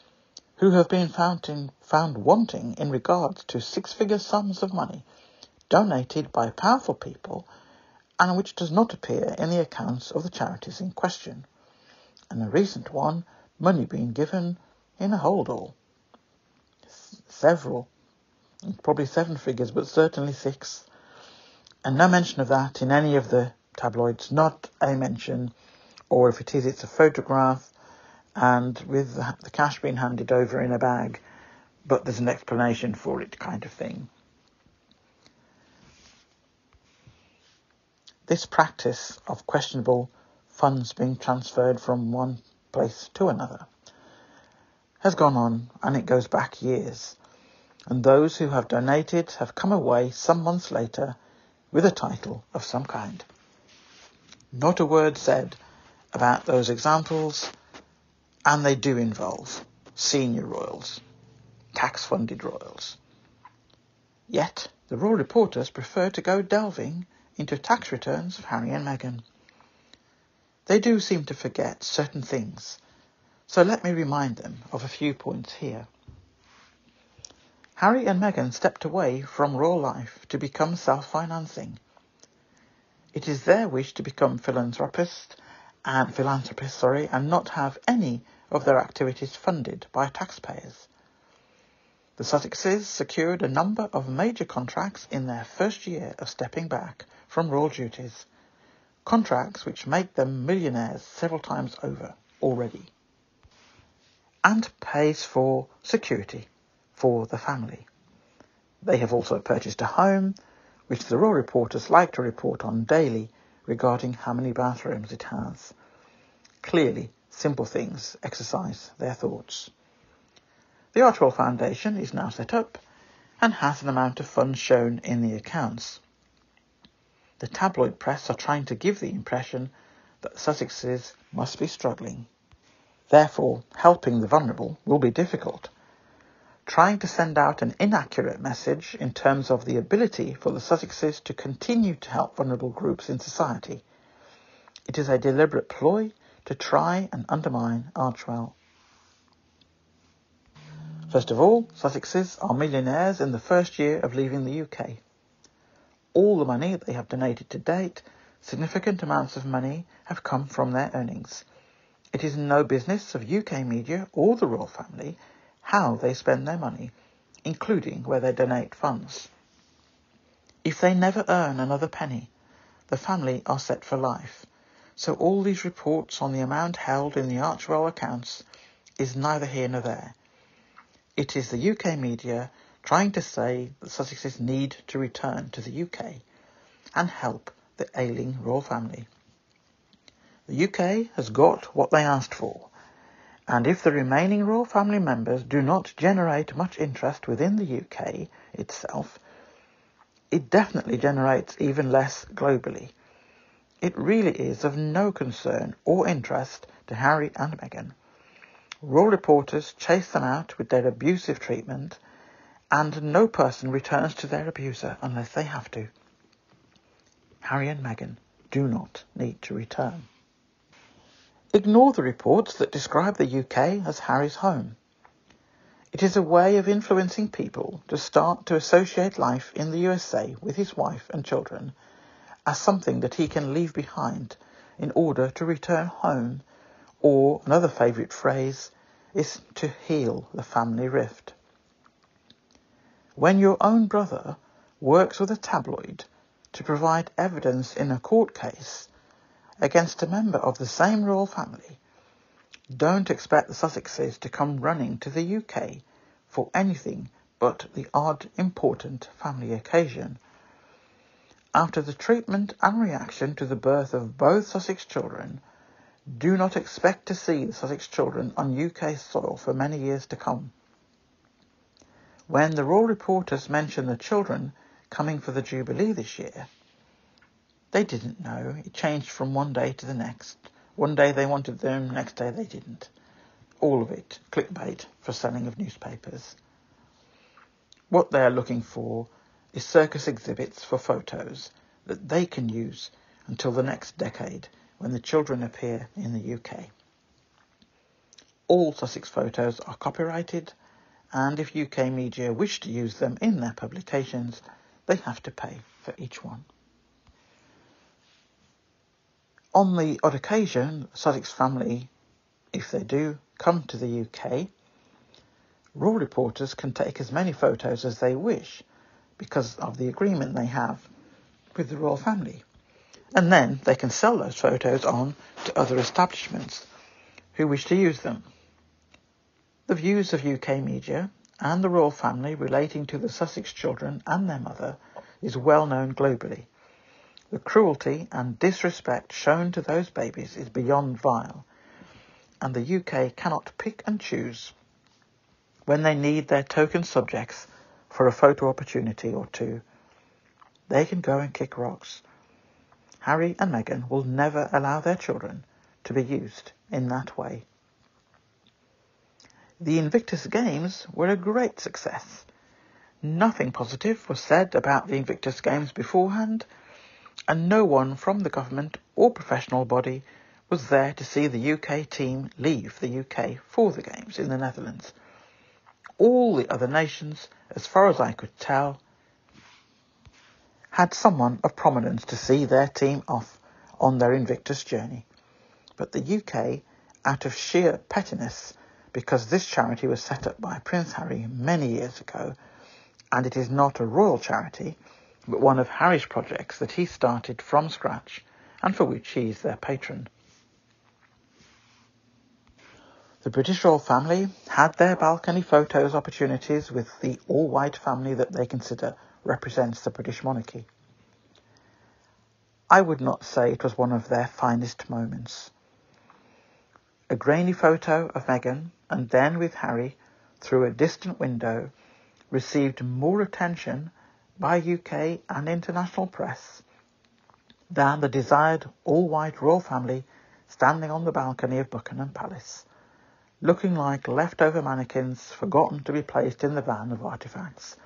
who have been found wanting in regard to six-figure sums of money donated by powerful people and which does not appear in the accounts of the charities in question, and a recent one, money being given in a hold-all. Several, probably 7 figures, but certainly 6, and no mention of that in any of the tabloids, not a mention, or if it is, it's a photograph and with the cash being handed over in a bag, but there's an explanation for it kind of thing. This practice of questionable funds being transferred from one place to another has gone on, and it goes back years, and those who have donated have come away some months later with a title of some kind. Not a word said about those examples, and they do involve senior royals, tax-funded royals. Yet the royal reporters prefer to go delving into tax returns of Harry and Meghan. They do seem to forget certain things, so let me remind them of a few points here. Harry and Meghan stepped away from royal life to become self-financing. It is their wish to become philanthropists and not have any of their activities funded by taxpayers. The Sussexes secured a number of major contracts in their first year of stepping back from royal duties, contracts which make them millionaires several times over already, and pays for security for the family. They have also purchased a home, which the royal reporters like to report on daily regarding how many bathrooms it has. Clearly, simple things exercise their thoughts. The Archewell Foundation is now set up and has an amount of funds shown in the accounts. The tabloid press are trying to give the impression that Sussexes must be struggling. Therefore, helping the vulnerable will be difficult. Trying to send out an inaccurate message in terms of the ability for the Sussexes to continue to help vulnerable groups in society. It is a deliberate ploy to try and undermine Archewell. First of all, Sussexes are millionaires in the first year of leaving the UK. All the money they have donated to date, significant amounts of money, have come from their earnings. It is no business of UK media or the royal family how they spend their money, including where they donate funds. If they never earn another penny, the family are set for life, so all these reports on the amount held in the Archewell accounts is neither here nor there. It is the UK media trying to say that Sussexes need to return to the UK and help the ailing royal family. The UK has got what they asked for, and if the remaining royal family members do not generate much interest within the UK itself, it definitely generates even less globally. It really is of no concern or interest to Harry and Meghan. Royal reporters chase them out with their abusive treatment, and no person returns to their abuser unless they have to. Harry and Meghan do not need to return. Ignore the reports that describe the UK as Harry's home. It is a way of influencing people to start to associate life in the USA with his wife and children as something that he can leave behind in order to return home, or another favourite phrase is to heal the family rift. When your own brother works with a tabloid to provide evidence in a court case against a member of the same royal family, don't expect the Sussexes to come running to the UK for anything but the odd, important family occasion. After the treatment and reaction to the birth of both Sussex children, do not expect to see the Sussex children on UK soil for many years to come. When the royal reporters mentioned the children coming for the Jubilee this year, they didn't know. It changed from one day to the next. One day they wanted them, next day they didn't. All of it clickbait for selling of newspapers. What they are looking for is circus exhibits for photos that they can use until the next decade when the children appear in the UK. All Sussex photos are copyrighted, and if UK media wish to use them in their publications, they have to pay for each one. On the odd occasion, the Sussex family, if they do come to the UK, royal reporters can take as many photos as they wish because of the agreement they have with the royal family. And then they can sell those photos on to other establishments who wish to use them. The views of UK media and the royal family relating to the Sussex children and their mother is well known globally. The cruelty and disrespect shown to those babies is beyond vile, and the UK cannot pick and choose when they need their token subjects for a photo opportunity or two. They can go and kick rocks. Harry and Meghan will never allow their children to be used in that way. The Invictus Games were a great success. Nothing positive was said about the Invictus Games beforehand, and no one from the government or professional body was there to see the UK team leave the UK for the Games in the Netherlands. All the other nations, as far as I could tell, had someone of prominence to see their team off on their Invictus journey. But the UK, out of sheer pettiness, because this charity was set up by Prince Harry many years ago, and it is not a royal charity, but one of Harry's projects that he started from scratch and for which he is their patron. The British royal family had their balcony photos opportunities with the all-white family that they consider represents the British monarchy. I would not say it was one of their finest moments. A grainy photo of Meghan and then with Harry through a distant window received more attention by UK and international press than the desired all-white royal family standing on the balcony of Buckingham Palace, looking like leftover mannequins forgotten to be placed in the van of artefacts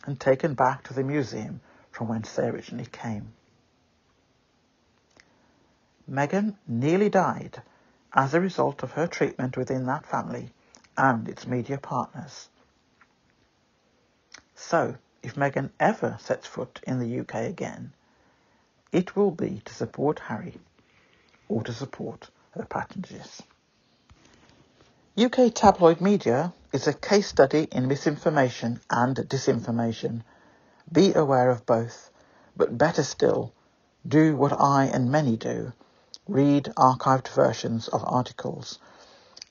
and taken back to the museum from whence they originally came. Meghan nearly died as a result of her treatment within that family and its media partners. So, if Meghan ever sets foot in the UK again, it will be to support Harry or to support her patronages. UK tabloid media is a case study in misinformation and disinformation. Be aware of both, but better still, do what I and many do. Read archived versions of articles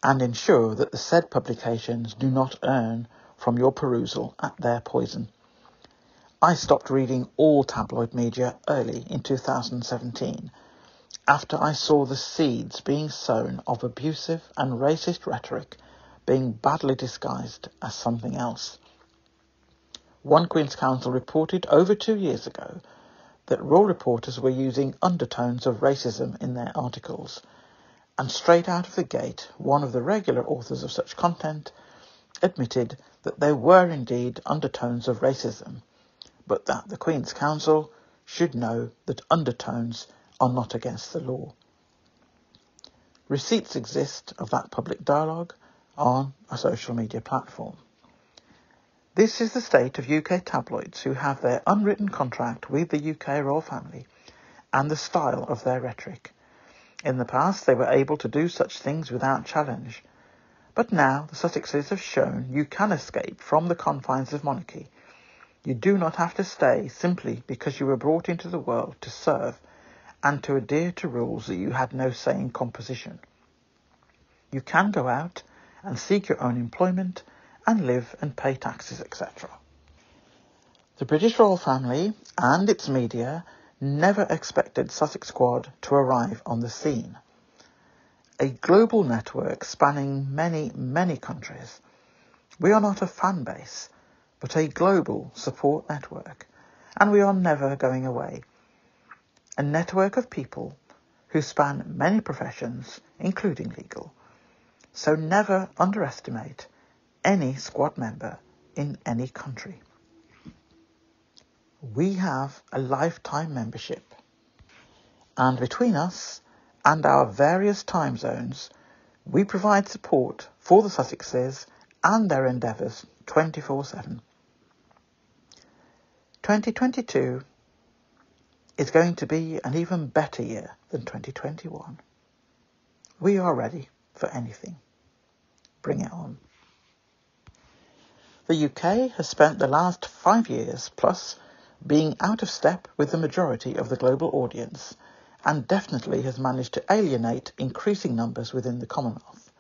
and ensure that the said publications do not earn from your perusal at their poison. I stopped reading all tabloid media early in 2017 after I saw the seeds being sown of abusive and racist rhetoric being badly disguised as something else. One Queen's Counsel reported over 2 years ago that royal reporters were using undertones of racism in their articles, and straight out of the gate, one of the regular authors of such content admitted that there were indeed undertones of racism, but that the Queen's Counsel should know that undertones are not against the law. Receipts exist of that public dialogue on a social media platform. This is the state of UK tabloids who have their unwritten contract with the UK royal family and the style of their rhetoric. In the past, they were able to do such things without challenge, but now the Sussexes have shown you can escape from the confines of monarchy. You do not have to stay simply because you were brought into the world to serve and to adhere to rules that you had no say in composition. You can go out and seek your own employment and live and pay taxes, etc. The British royal family and its media never expected Sussex Squad to arrive on the scene. A global network spanning many, many countries. We are not a fan base, but a global support network, and we are never going away. A network of people who span many professions, including legal. So never underestimate any squad member in any country. We have a lifetime membership, and between us and our various time zones, we provide support for the Sussexes and their endeavours 24/7. 2022 is going to be an even better year than 2021. We are ready for anything. Bring it on. The UK has spent the last 5 years plus being out of step with the majority of the global audience, and definitely has managed to alienate increasing numbers within the Commonwealth.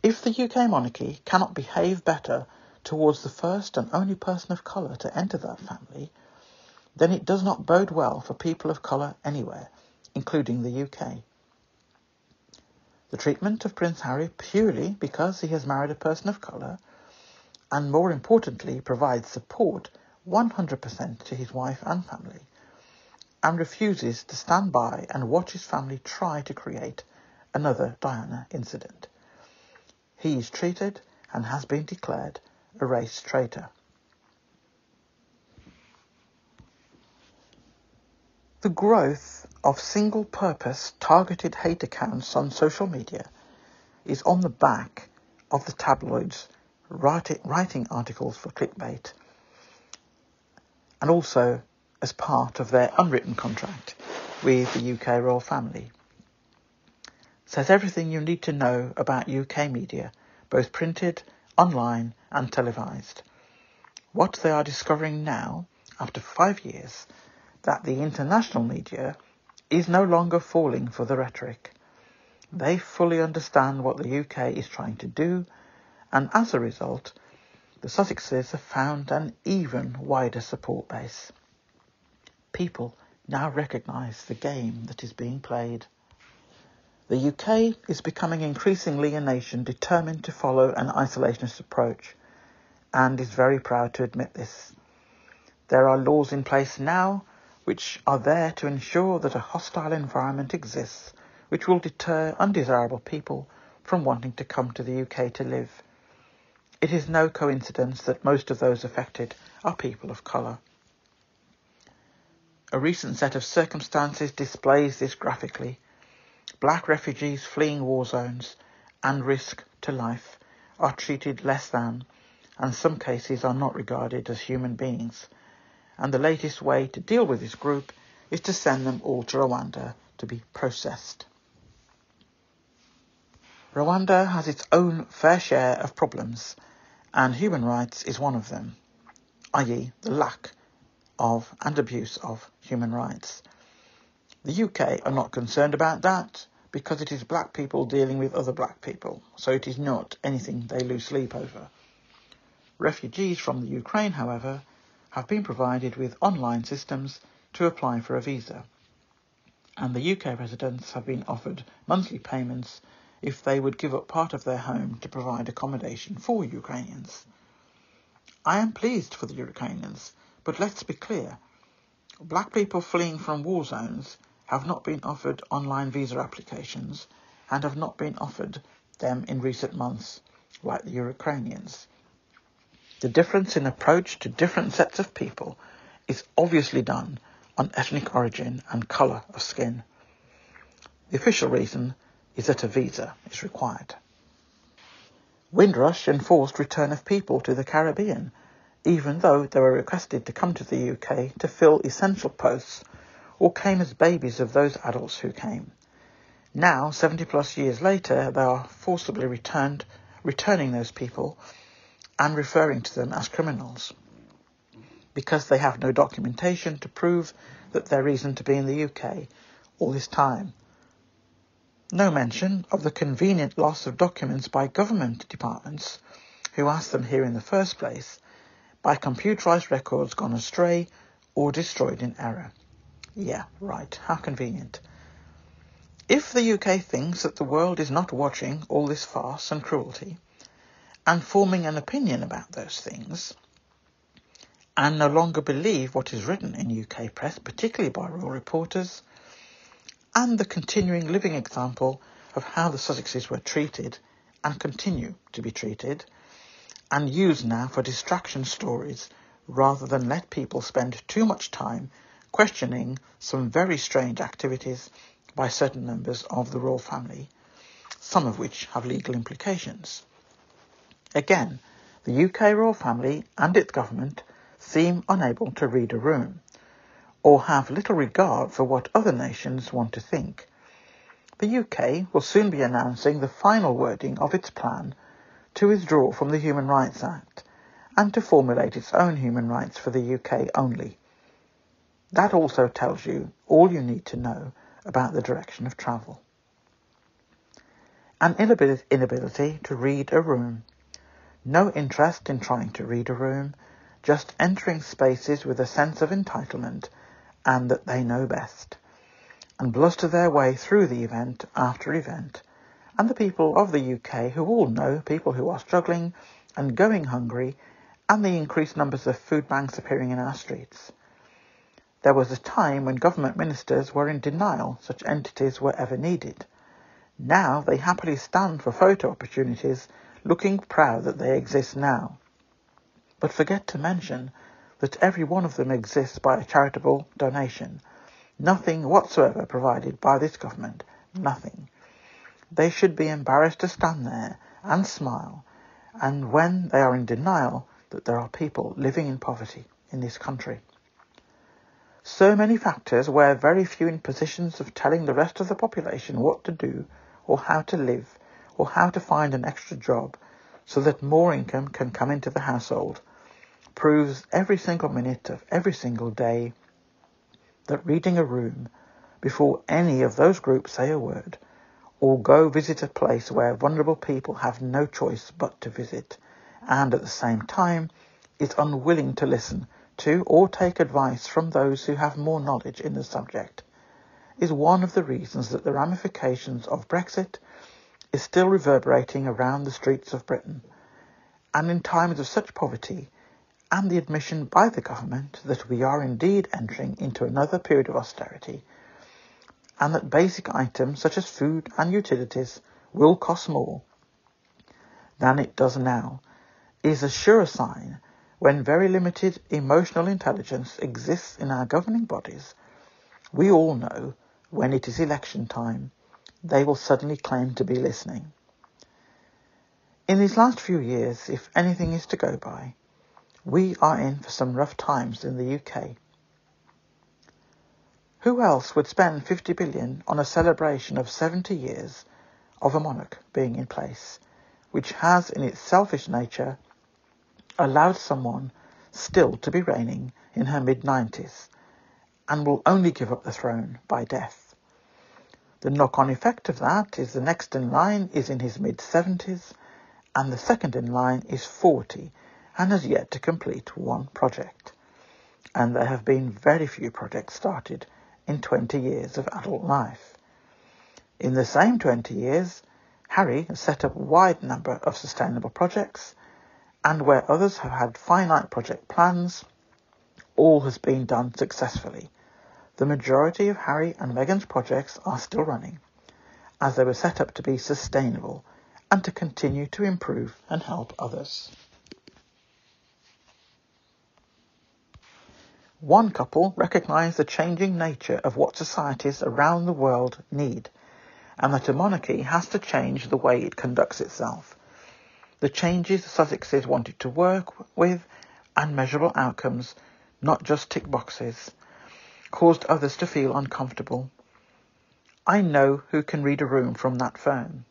If the UK monarchy cannot behave better towards the first and only person of colour to enter that family, then it does not bode well for people of colour anywhere, including the UK. The treatment of Prince Harry purely because he has married a person of colour, and more importantly provides support 100% to his wife and family, and refuses to stand by and watch his family try to create another Diana incident. He is treated and has been declared a race traitor. The growth of single-purpose targeted hate accounts on social media is on the back of the tabloids writing articles for clickbait, and also as part of their unwritten contract with the UK royal family. Says everything you need to know about UK media, both printed, online and televised. What they are discovering now, after 5 years, that the international media is no longer falling for the rhetoric. They fully understand what the UK is trying to do, and as a result, the Sussexes have found an even wider support base. People now recognise the game that is being played. The UK is becoming increasingly a nation determined to follow an isolationist approach, and is very proud to admit this. There are laws in place now which are there to ensure that a hostile environment exists which will deter undesirable people from wanting to come to the UK to live. It is no coincidence that most of those affected are people of colour. A recent set of circumstances displays this graphically. Black refugees fleeing war zones and risk to life are treated less than, and some cases are not regarded as human beings. And the latest way to deal with this group is to send them all to Rwanda to be processed. Rwanda has its own fair share of problems, and human rights is one of them, i.e. the lack of and abuse of human rights. The UK are not concerned about that because it is black people dealing with other black people, so it is not anything they lose sleep over. Refugees from the Ukraine, however, have been provided with online systems to apply for a visa, and the UK residents have been offered monthly payments if they would give up part of their home to provide accommodation for Ukrainians. I am pleased for the Ukrainians, but let's be clear. Black people fleeing from war zones have not been offered online visa applications and have not been offered them in recent months, like the Ukrainians. The difference in approach to different sets of people is obviously done on ethnic origin and colour of skin. The official reason is that a visa is required. Windrush enforced return of people to the Caribbean, even though they were requested to come to the UK to fill essential posts or came as babies of those adults who came. Now, 70 plus years later, they are forcibly returning those people and referring to them as criminals, because they have no documentation to prove that their reason to be in the UK all this time. No mention of the convenient loss of documents by government departments who asked them here in the first place by computerised records gone astray or destroyed in error. Yeah, right, how convenient. If the UK thinks that the world is not watching all this farce and cruelty, and forming an opinion about those things, and no longer believe what is written in UK press, particularly by royal reporters, and the continuing living example of how the Sussexes were treated and continue to be treated, and used now for distraction stories rather than let people spend too much time questioning some very strange activities by certain members of the royal family, some of which have legal implications. Again, the UK royal family and its government seem unable to read a room, or have little regard for what other nations want to think. The UK will soon be announcing the final wording of its plan to withdraw from the Human Rights Act and to formulate its own human rights for the UK only. That also tells you all you need to know about the direction of travel. An inability to read a room. No interest in trying to read a room, just entering spaces with a sense of entitlement and that they know best, and bluster their way through the event after event, and the people of the UK who all know people who are struggling and going hungry, and the increased numbers of food banks appearing in our streets. There was a time when government ministers were in denial such entities were ever needed. Now they happily stand for photo opportunities, looking proud that they exist now, but forget to mention that every one of them exists by a charitable donation. Nothing whatsoever provided by this government. Nothing. They should be embarrassed to stand there and smile, and when they are in denial that there are people living in poverty in this country. So many factors where very few in positions of telling the rest of the population what to do, or how to live, or how to find an extra job so that more income can come into the household, proves every single minute of every single day that reading a room before any of those groups say a word, or go visit a place where vulnerable people have no choice but to visit, and at the same time is unwilling to listen to or take advice from those who have more knowledge in the subject, is one of the reasons that the ramifications of Brexit is still reverberating around the streets of Britain, and in times of such poverty, and the admission by the government that we are indeed entering into another period of austerity, and that basic items such as food and utilities will cost more than it does now, is a sure sign when very limited emotional intelligence exists in our governing bodies. We all know when it is election time, they will suddenly claim to be listening. In these last few years, if anything is to go by, we are in for some rough times in the UK. Who else would spend 50 billion on a celebration of 70 years of a monarch being in place, which has in its selfish nature allowed someone still to be reigning in her mid-90s and will only give up the throne by death? The knock-on effect of that is the next in line is in his mid-70s and the second in line is 40 and has yet to complete one project. And there have been very few projects started in 20 years of adult life. In the same 20 years, Harry has set up a wide number of sustainable projects, and where others have had finite project plans, all has been done successfully. The majority of Harry and Meghan's projects are still running, as they were set up to be sustainable and to continue to improve and help others. One couple recognised the changing nature of what societies around the world need, and that a monarchy has to change the way it conducts itself. The changes the Sussexes wanted to work with, and measurable outcomes, not just tick boxes, caused others to feel uncomfortable. I know who can read a room from that phone,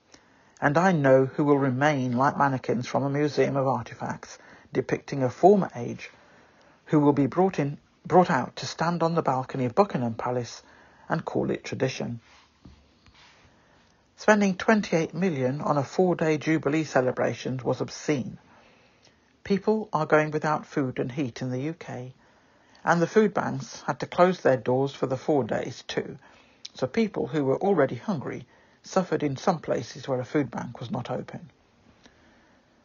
and I know who will remain like mannequins from a museum of artefacts depicting a former age, who will be brought out to stand on the balcony of Buckingham Palace and call it tradition. Spending 28 million on a 4-day Jubilee celebration was obscene, People are going without food and heat in the UK, and the food banks had to close their doors for the 4 days too, so people who were already hungry suffered in some places where a food bank was not open.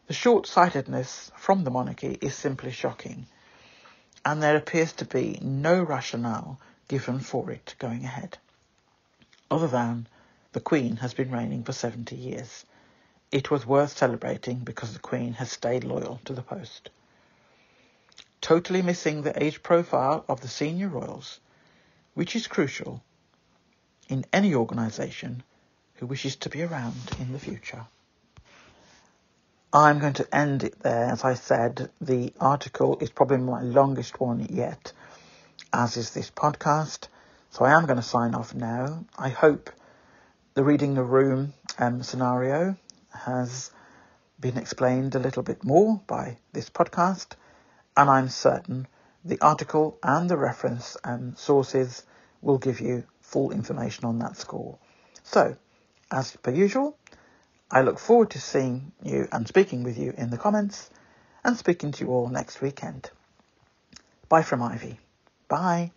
The short-sightedness from the monarchy is simply shocking, and there appears to be no rationale given for it going ahead, other than the Queen has been reigning for 70 years. It was worth celebrating because the Queen has stayed loyal to the post. Totally missing the age profile of the senior royals, which is crucial in any organisation who wishes to be around in the future. I'm going to end it there. As I said, the article is probably my longest one yet, as is this podcast. So I am going to sign off now. I hope the reading the room scenario has been explained a little bit more by this podcast, and I'm certain the article and the reference sources will give you full information on that score. So, as per usual, I look forward to seeing you and speaking with you in the comments, and speaking to you all next weekend. Bye from Ivy. Bye.